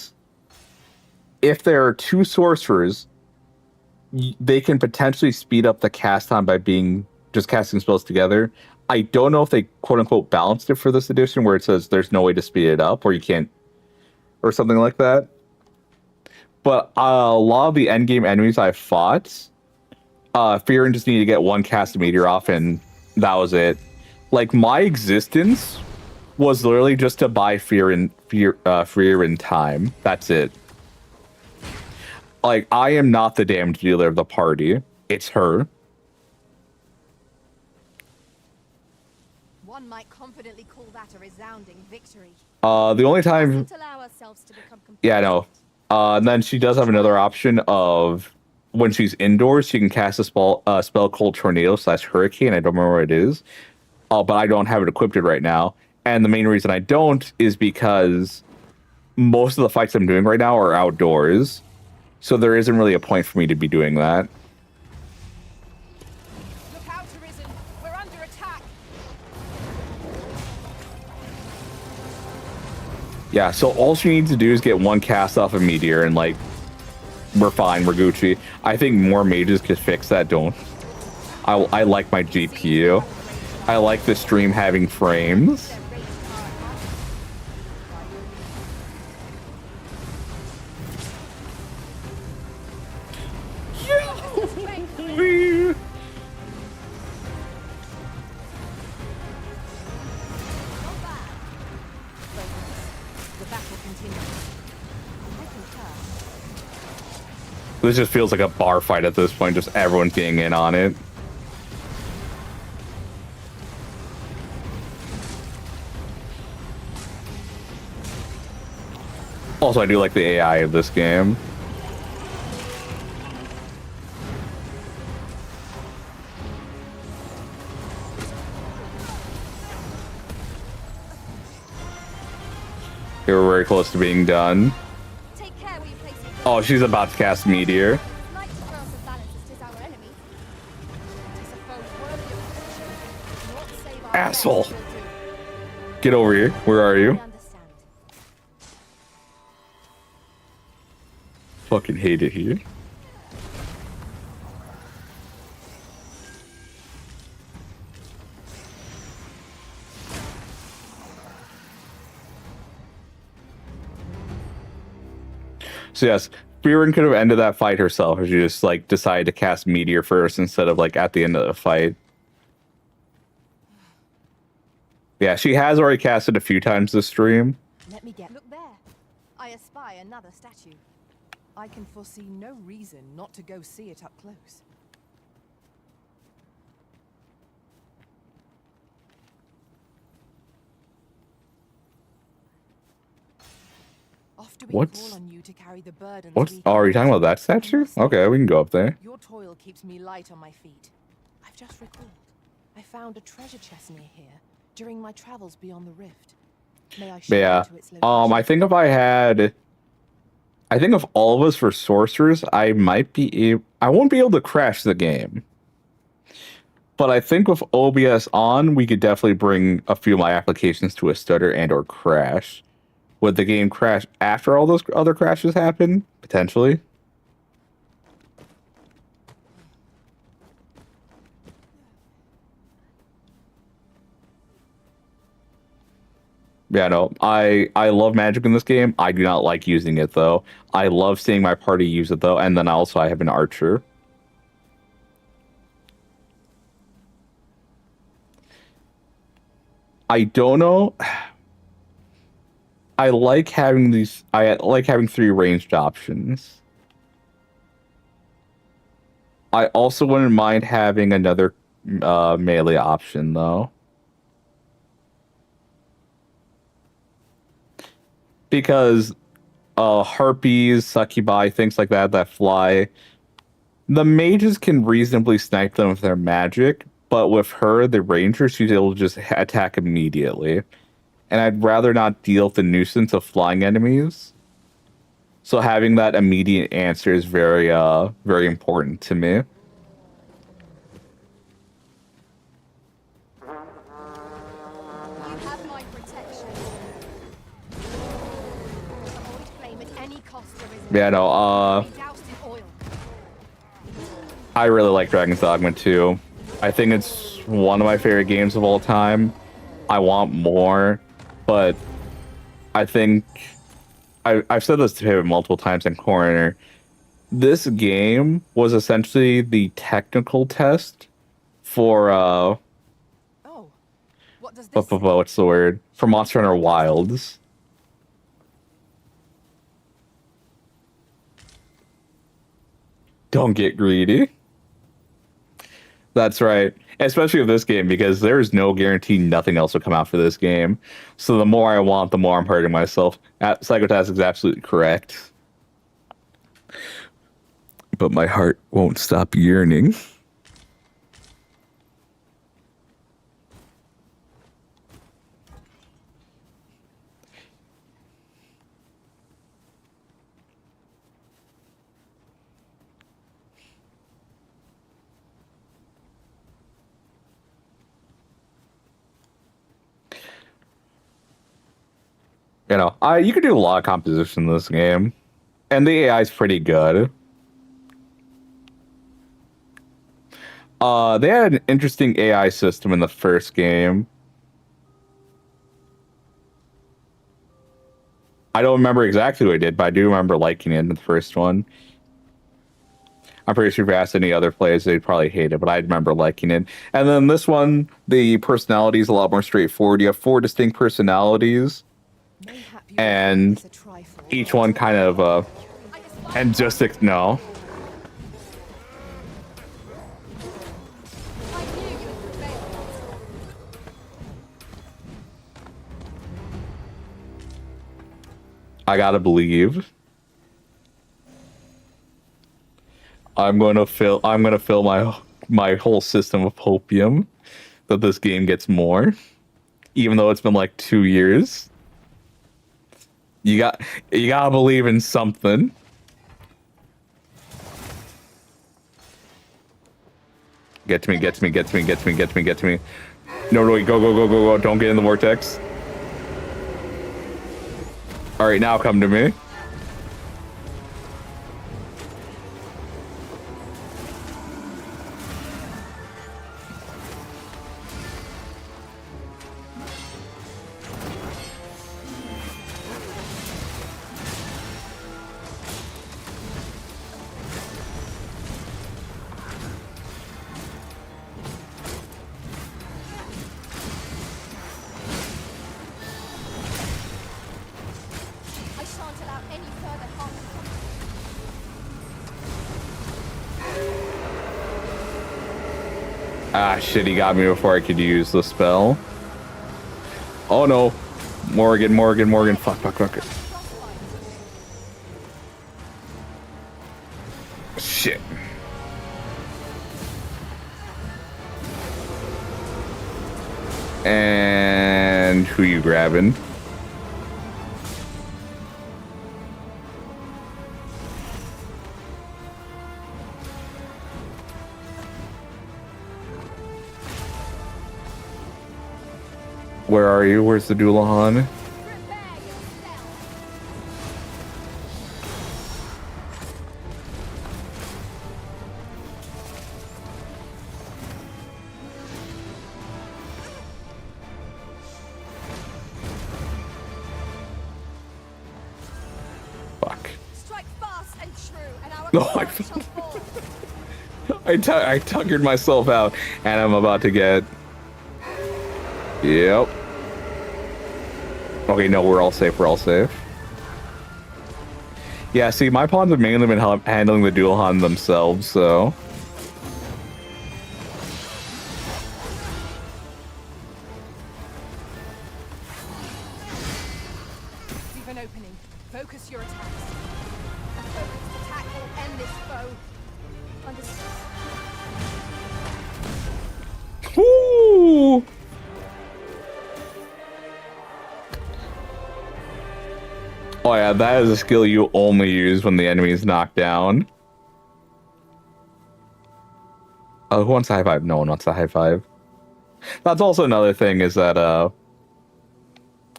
A: if there are two sorcerers, they can potentially speed up the cast time by just casting spells together. I don't know if they quote-unquote balanced it for this edition, where it says there's no way to speed it up, or you can't, or something like that. But a lot of the endgame enemies I fought, Fearin just needed to get one cast of Meteor off, and that was it. Like, my existence was literally just to buy Fearin time. That's it. Like, I am not the damage dealer of the party. It's her.
D: One might confidently call that a resounding victory.
A: The only time...
E: Let's allow ourselves to become
A: Yeah, I know. And then she does have another option of when she's indoors, she can cast a spell called Tornado/Hurricane. I don't remember what it is. But I don't have it equipped right now. And the main reason I don't is because most of the fights I'm doing right now are outdoors. So there isn't really a point for me to be doing that.
D: Look out, Arisen! We're under attack!
A: Yeah, so all she needs to do is get one cast off of Meteor, and, like, we're fine, we're Gucci. I think more mages could fix that, don't... I like my GPU. I like the stream having frames. This just feels like a bar fight at this point, just everyone's getting in on it. Also, I do like the AI of this game. We're very close to being done.
E: Take care where you place it.
A: Oh, she's about to cast Meteor.
E: Like to throw us a balance as 'tis our enemy. 'Tis a foe worthy of fortune. Naught save our
A: Asshole.
E: death will do.
A: Get over here. Where are you?
E: I understand.
A: Fucking hate it here. So yes, Fearin could have ended that fight herself if she just, like, decided to cast Meteor first instead of, like, at the end of the fight. Yeah, she has already cast it a few times this stream.
D: Let me get... Look there. I espy another statue. I can foresee no reason not to go see it up close. Often we
A: What's-
D: call on you to carry the burdens
A: What's?
D: we
A: Oh, are you talking
D: carry.
A: about that statue? Okay, we can go up there.
D: Your toil keeps me light on my feet. I've just recalled. I found a treasure chest near here during my travels beyond the rift. May I show
A: Yeah.
D: you to its location?
A: I think if all of us were sorcerers, I won't be able to crash the game. But I think with OBS on, we could definitely bring a few of my applications to a stutter and or crash. Would the game crash after all those other crashes happen? Potentially. Yeah, no, I love magic in this game. I do not like using it though. I love seeing my party use it though, and then also I have an archer. I don't know. I like having these. I like having 3 ranged options. I also wouldn't mind having another melee option though. Because harpies, succubi, things like that fly, the mages can reasonably snipe them with their magic, but with her, the ranger, she's able to just attack immediately. And I'd rather not deal with the nuisance of flying enemies. So having that immediate answer is very very important to me.
E: You have my protection.
D: Avoid flame at any cost, Arisen.
A: Yeah, no,
D: Be doused in oil.
A: I really like Dragon's Dogma 2. I think it's one of my favorite games of all time. I want more, but I think I've said this to him multiple times in Corner. This game was essentially the technical test for
D: Oh, what does this say?
A: what's the word? For Monster Hunter Wilds. Don't get greedy. That's right. Especially with this game, because there is no guarantee nothing else will come out for this game. So the more I want, the more I'm hurting myself. Psychotask is absolutely correct. But my heart won't stop yearning. You know, you can do a lot of composition in this game. And the AI is pretty good. They had an interesting AI system in the first game. I don't remember exactly what I did, but I do remember liking it in the first one. I'm pretty sure if you asked any other players, they'd probably hate it, but I remember liking it. And then this one, the personality is a lot more straightforward. You have 4 distinct personalities,
D: Mayhap you
A: and
D: find this a trifle,
A: each
D: but-
A: one kind of, and just, no.
E: I knew you would prevail.
A: I gotta believe. I'm gonna fill my whole system with hopium that this game gets more, even though it's been like 2 years. You gotta believe in something. Get to me, get to me, get to me, get to me, get to me, get to me. No, wait, go. Don't get in the vortex. Alright, now come to me.
E: I shan't allow
A: Ah, shit, he got me before I could use the spell. Oh no. Morgan. Fuck. Shit. And who you grabbing? Where are you? Where's the Doulahan? Fuck.
E: Strike fast and true, and our
A: No,
E: cause shall fall.
A: I tuckered myself out, and I'm about to get... Yep. Okay, no, we're all safe. Yeah, see, my pawns have mainly been handling the Doulahan themselves, so...
D: Leave an opening. Focus your attacks.
E: A focused attack will end this foe. Understood.
A: Woo! Oh yeah, that is a skill you only use when the enemy is knocked down. Oh, who wants a high five? No one wants a high five. That's also another thing is that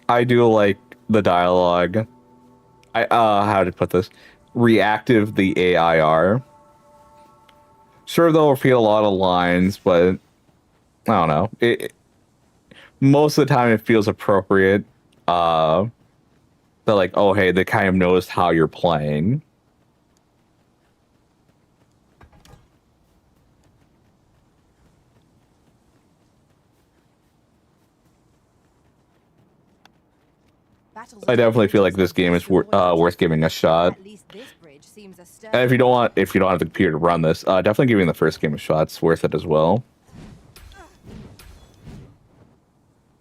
A: I do like the dialogue. How to put this? Reactive the AIR. Sure, they'll repeat a lot of lines, but I don't know. Most of the time it feels appropriate. They're like, oh, hey, they kind of noticed how you're playing. I definitely feel like this game is worth giving a shot.
D: At least this bridge seems a
A: And if you don't have the computer to run this, definitely giving the first game a shot. It's worth it as well.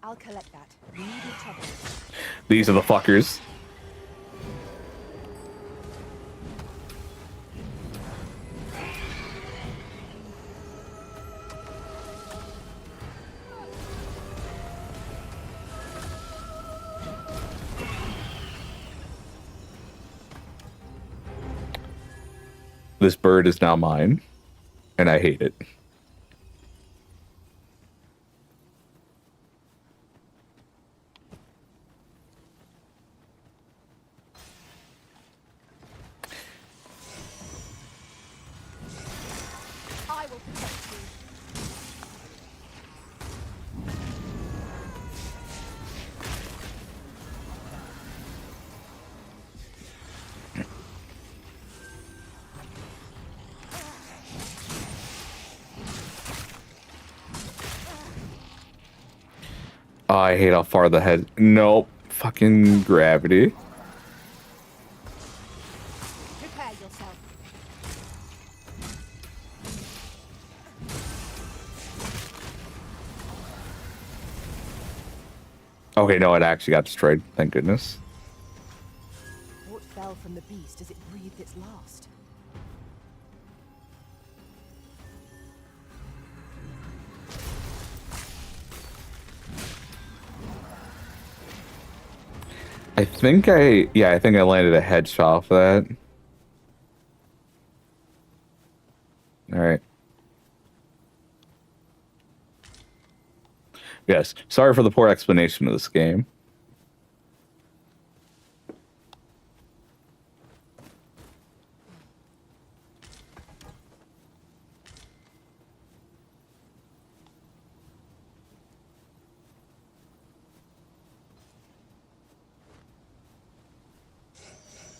D: I'll collect that. We need your trouble.
A: These are the fuckers. This bird is now mine, and I hate it.
E: I will protect you.
A: Oh, I hate how far the head. Nope. Fucking gravity.
E: Prepare yourself.
A: Okay, no, it actually got destroyed. Thank goodness.
D: What fell from the beast as it breathed its last?
A: I think I landed a headshot off that. All right. Yes. Sorry for the poor explanation of this game.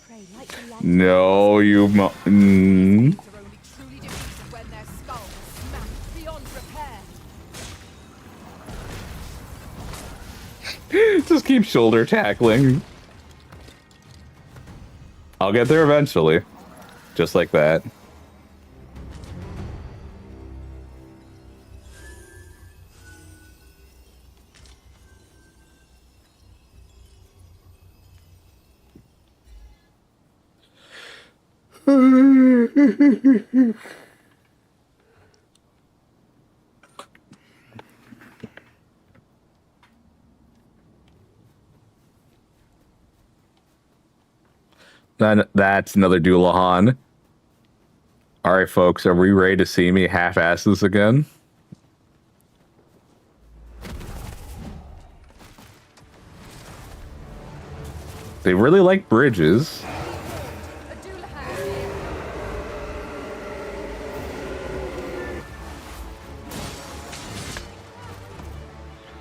D: Pray, like the land
A: No, you.
D: are only truly defeated when their skulls smash beyond repair.
A: Just keep shoulder tackling. I'll get there eventually. Just like that. Then that's another Doulahan. All right, folks, are we ready to see me half-ass this again? They really like bridges.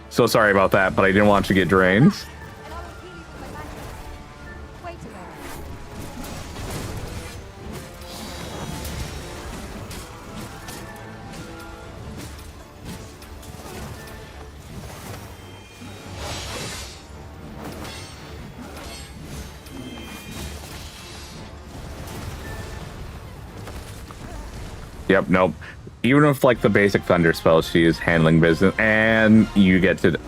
A: So sorry about that, but I didn't want you to get drained.
E: And I will heal you from my magic. Wait a moment.
A: Yep, nope. Even with like the basic thunder spells, she is handling business, and you get to.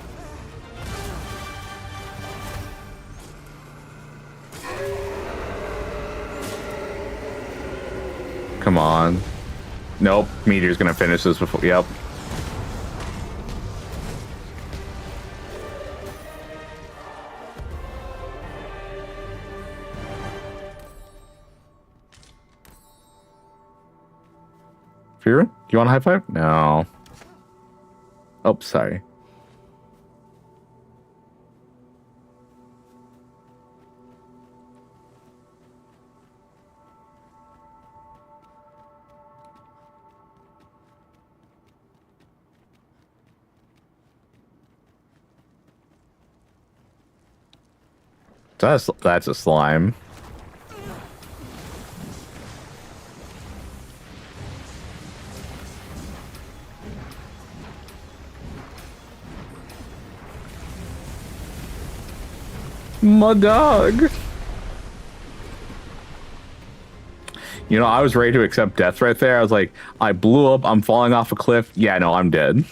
A: Come on. Nope, Meteor's gonna finish this before. Yep. Fira, do you want a high five? No. Oh, sorry. That's a slime. My dog. You know, I was ready to accept death right there. I was like, I blew up. I'm falling off a cliff. Yeah, no, I'm dead.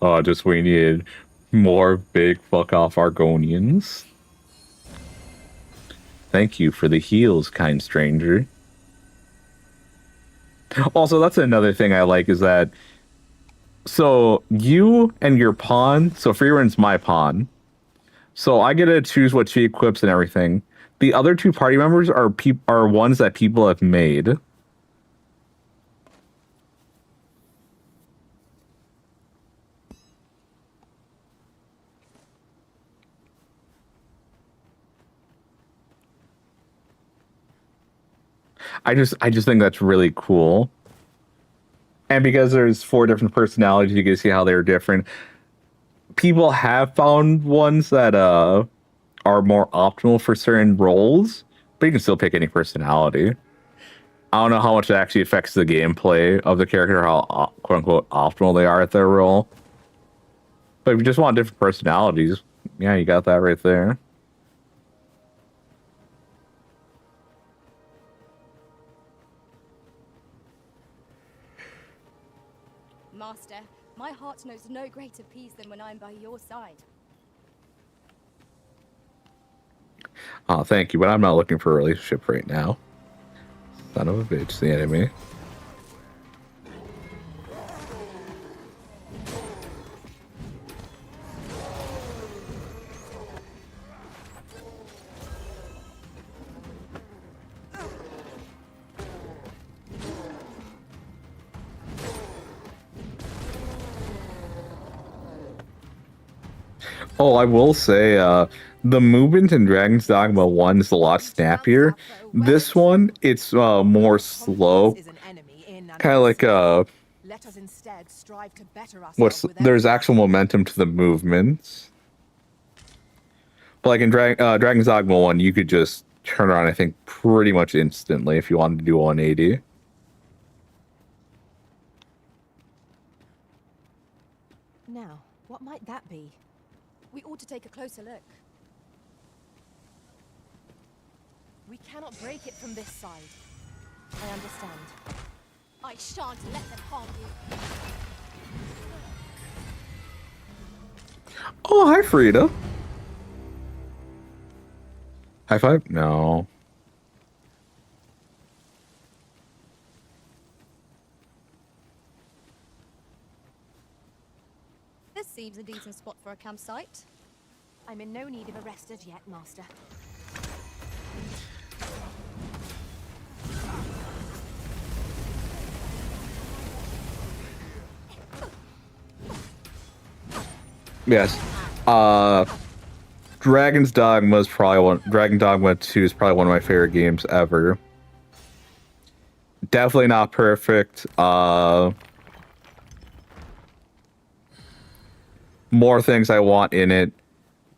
A: Oh, just we needed more big fuck off Argonians. Thank you for the heals, kind stranger. Also, that's another thing I like is that so you and your pawn, so Freeren's my pawn. So I get to choose what she equips and everything. The other two party members are ones that people have made. I just think that's really cool. And because there's 4 different personalities, you can see how they're different. People have found ones that are more optimal for certain roles, but you can still pick any personality. I don't know how much it actually affects the gameplay of the character, how quote unquote optimal they are at their role. But if you just want different personalities, yeah, you got that right there.
E: Master, my heart knows no greater peace than when I'm by your side.
A: Oh, thank you, but I'm not looking for a relationship right now. Son of a bitch, the enemy. Oh, I will say, the movement in Dragon's Dogma 1 is a lot snappier. This one, it's more slow. Kind of like
D: Let us instead strive to better
A: what's
D: ourselves with
A: there's
D: every
A: actual momentum to the movements. But like in Dragon's Dogma 1, you could just turn around, I think, pretty much instantly if you wanted to do 180.
D: Now, what might that be?
E: We ought to take a closer look.
D: We cannot break it from this side. I understand.
E: I shan't let them harm you.
A: Oh, hi, Frida. High five? No.
E: This seems a decent spot for a campsite.
D: I'm in no need of a rest as yet, Master.
A: Yes. Dragon's Dogma is probably Dragon Dogma 2 is probably one of my favorite games ever. Definitely not perfect. More things I want in it,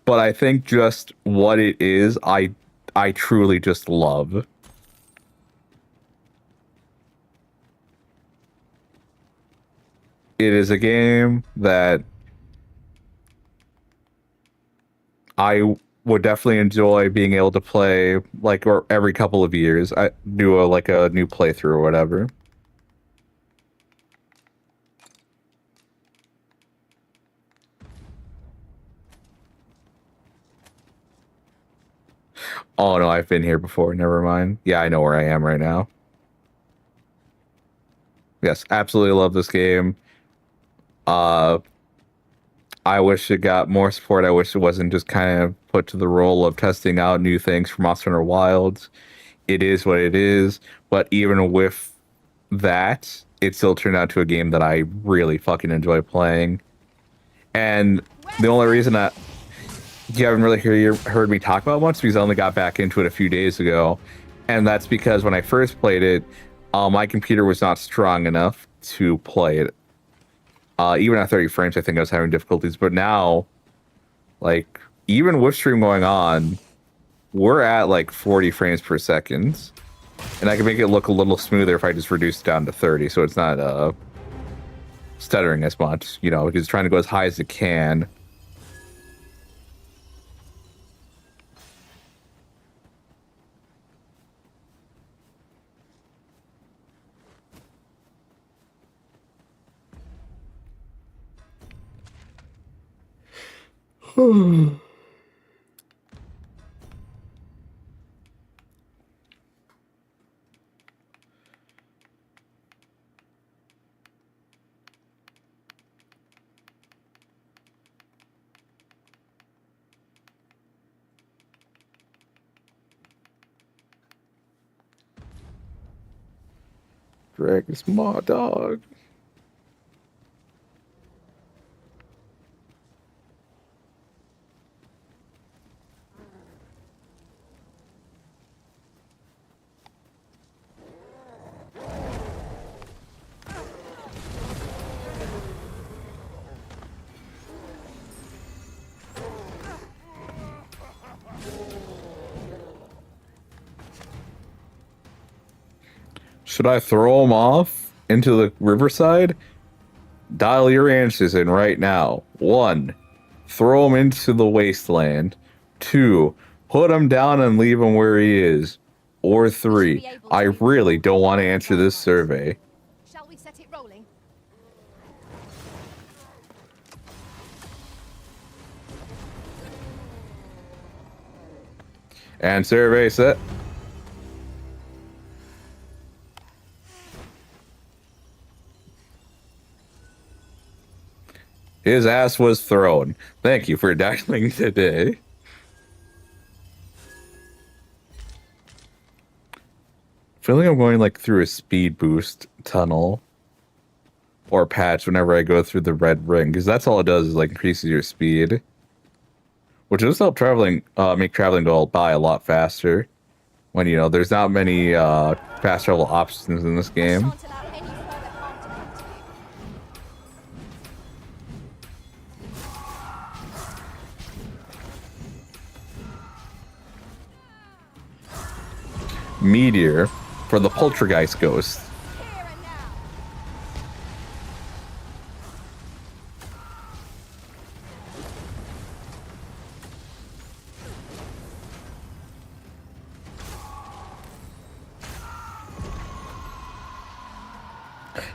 A: but I think just what it is, I truly just love. It is a game that I would definitely enjoy being able to play like or every couple of years. I do like a new playthrough or whatever. Oh no, I've been here before. Never mind. Yeah, I know where I am right now. Yes, absolutely love this game. Uh, I wish it got more support. I wish it wasn't just kind of put to the role of testing out new things for Monster Hunter Wilds. It is what it is, but even with that, it still turned out to a game that I really fucking enjoy playing. And the only reason that you haven't really heard me talk about much because I only got back into it a few days ago, and that's because when I first played it, my computer was not strong enough to play it. Even at 30 frames, I think I was having difficulties. But now, like, even with stream going on, we're at like 40 frames per second, and I can make it look a little smoother if I just reduce it down to 30, so it's not stuttering as much. You know, because trying to go as high as it can. Dragon's Maw dog. Should I throw him off into the riverside? Dial your answers in right now. 1. Throw him into the wasteland. 2. Put him down and leave him where he is. Or 3. I really don't want to answer this survey.
E: Shall we set it rolling?
A: And survey set. His ass was thrown. Thank you for dialing today. I feel like I'm going like through a speed boost tunnel or patch whenever I go through the red ring, because that's all it does is like increases your speed, which does help traveling, make traveling go by a lot faster. When you know there's not many fast travel options in this game.
E: Shan't allow any further harm to come to you.
A: Meteor for the Poltergeist Ghost.
E: Here and now.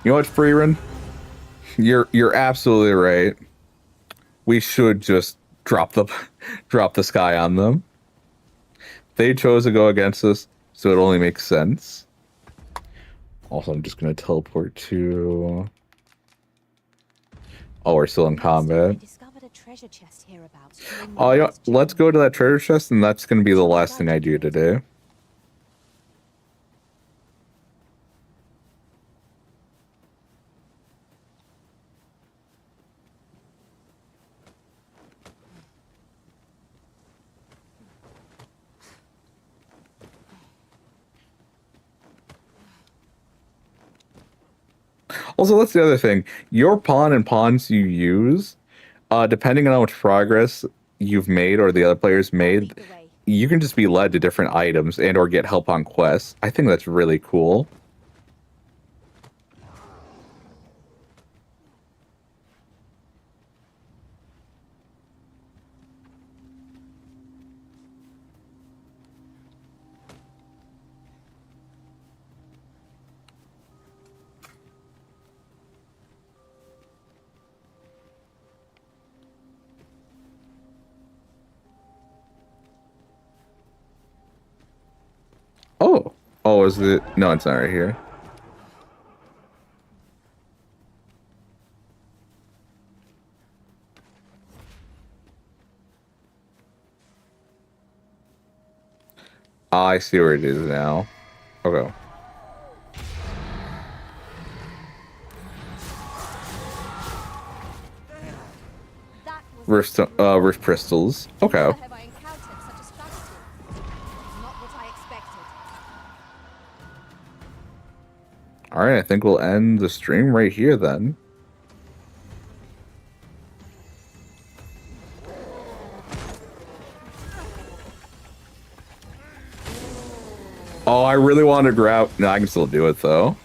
A: You know what, Freeran? You're absolutely right. we should just drop the sky on them. They chose to go against us, so it only makes sense. Also, I'm just gonna teleport to. Oh, we're still in
D: I
A: combat.
D: discovered a treasure chest hereabouts.
A: Oh, yeah. Let's go to that treasure chest, and that's gonna be the last thing I do today. Also, that's the other thing. Your pawn and pawns you use, depending on how much progress you've made or the other players made, you can just be led to different items and or get help on quests. I think that's really cool. Oh. Oh, is it? No, it's not right here. I see where it is now. Okay. Rift crystals. Okay.
E: Never have I encountered such a strategy. Not what I expected.
A: Alright, I think we'll end the stream right here then. Oh, I really want to grab... No, I can still do it, though.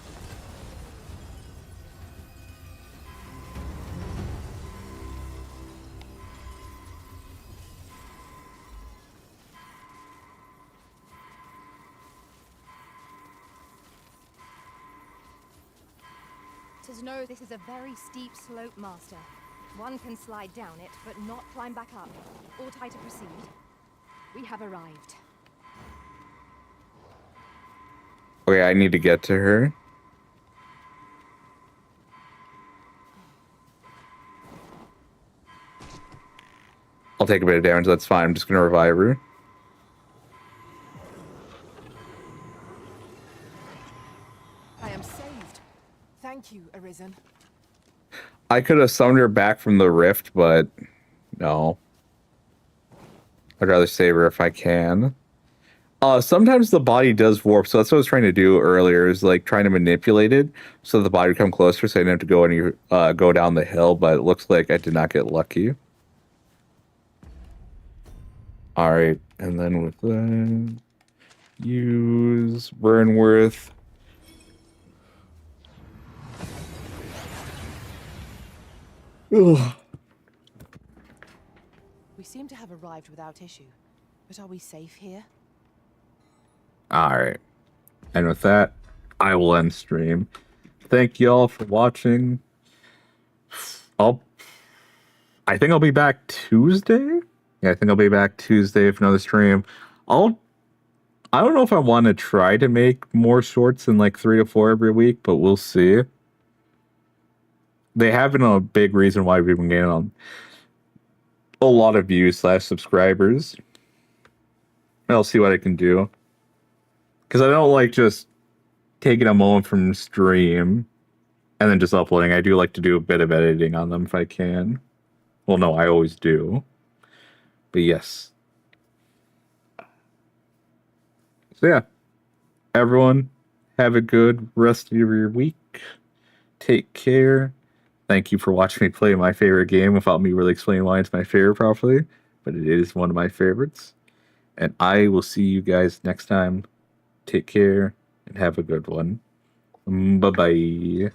D: To know this is a very steep slope, Master. One can slide down it, but not climb back up. All tight to proceed. We have arrived.
A: Okay, I need to get to her. I'll take a bit of damage, that's fine. I'm just gonna revive her.
D: I am saved. Thank you, Arisen.
A: I could have summoned her back from the rift, but no. I'd rather save her if I can. Sometimes the body does warp, so that's what I was trying to do earlier, is like trying to manipulate it so the body would come closer so I didn't have to go down the hill, but it looks like I did not get lucky. Alright, and then with that, use Burnworth. Ugh.
D: We seem to have arrived without issue. But are we safe here?
A: Alright. And with that, I will end stream. Thank you all for watching. I think I'll be back Tuesday? Yeah, I think I'll be back Tuesday for another stream. I don't know if I want to try to make more shorts than like 3 to 4 every week, but we'll see. They have been a big reason why we've been getting a lot of views / subscribers. I'll see what I can do. Because I don't like just taking a moment from stream and then just uploading. I do like to do a bit of editing on them if I can. Well, no, I always do. But yes. So yeah. Everyone, have a good rest of your week. Take care. Thank you for watching me play my favorite game without me really explaining why it's my favorite properly. But it is one of my favorites. And I will see you guys next time. Take care and have a good one. Bye-bye.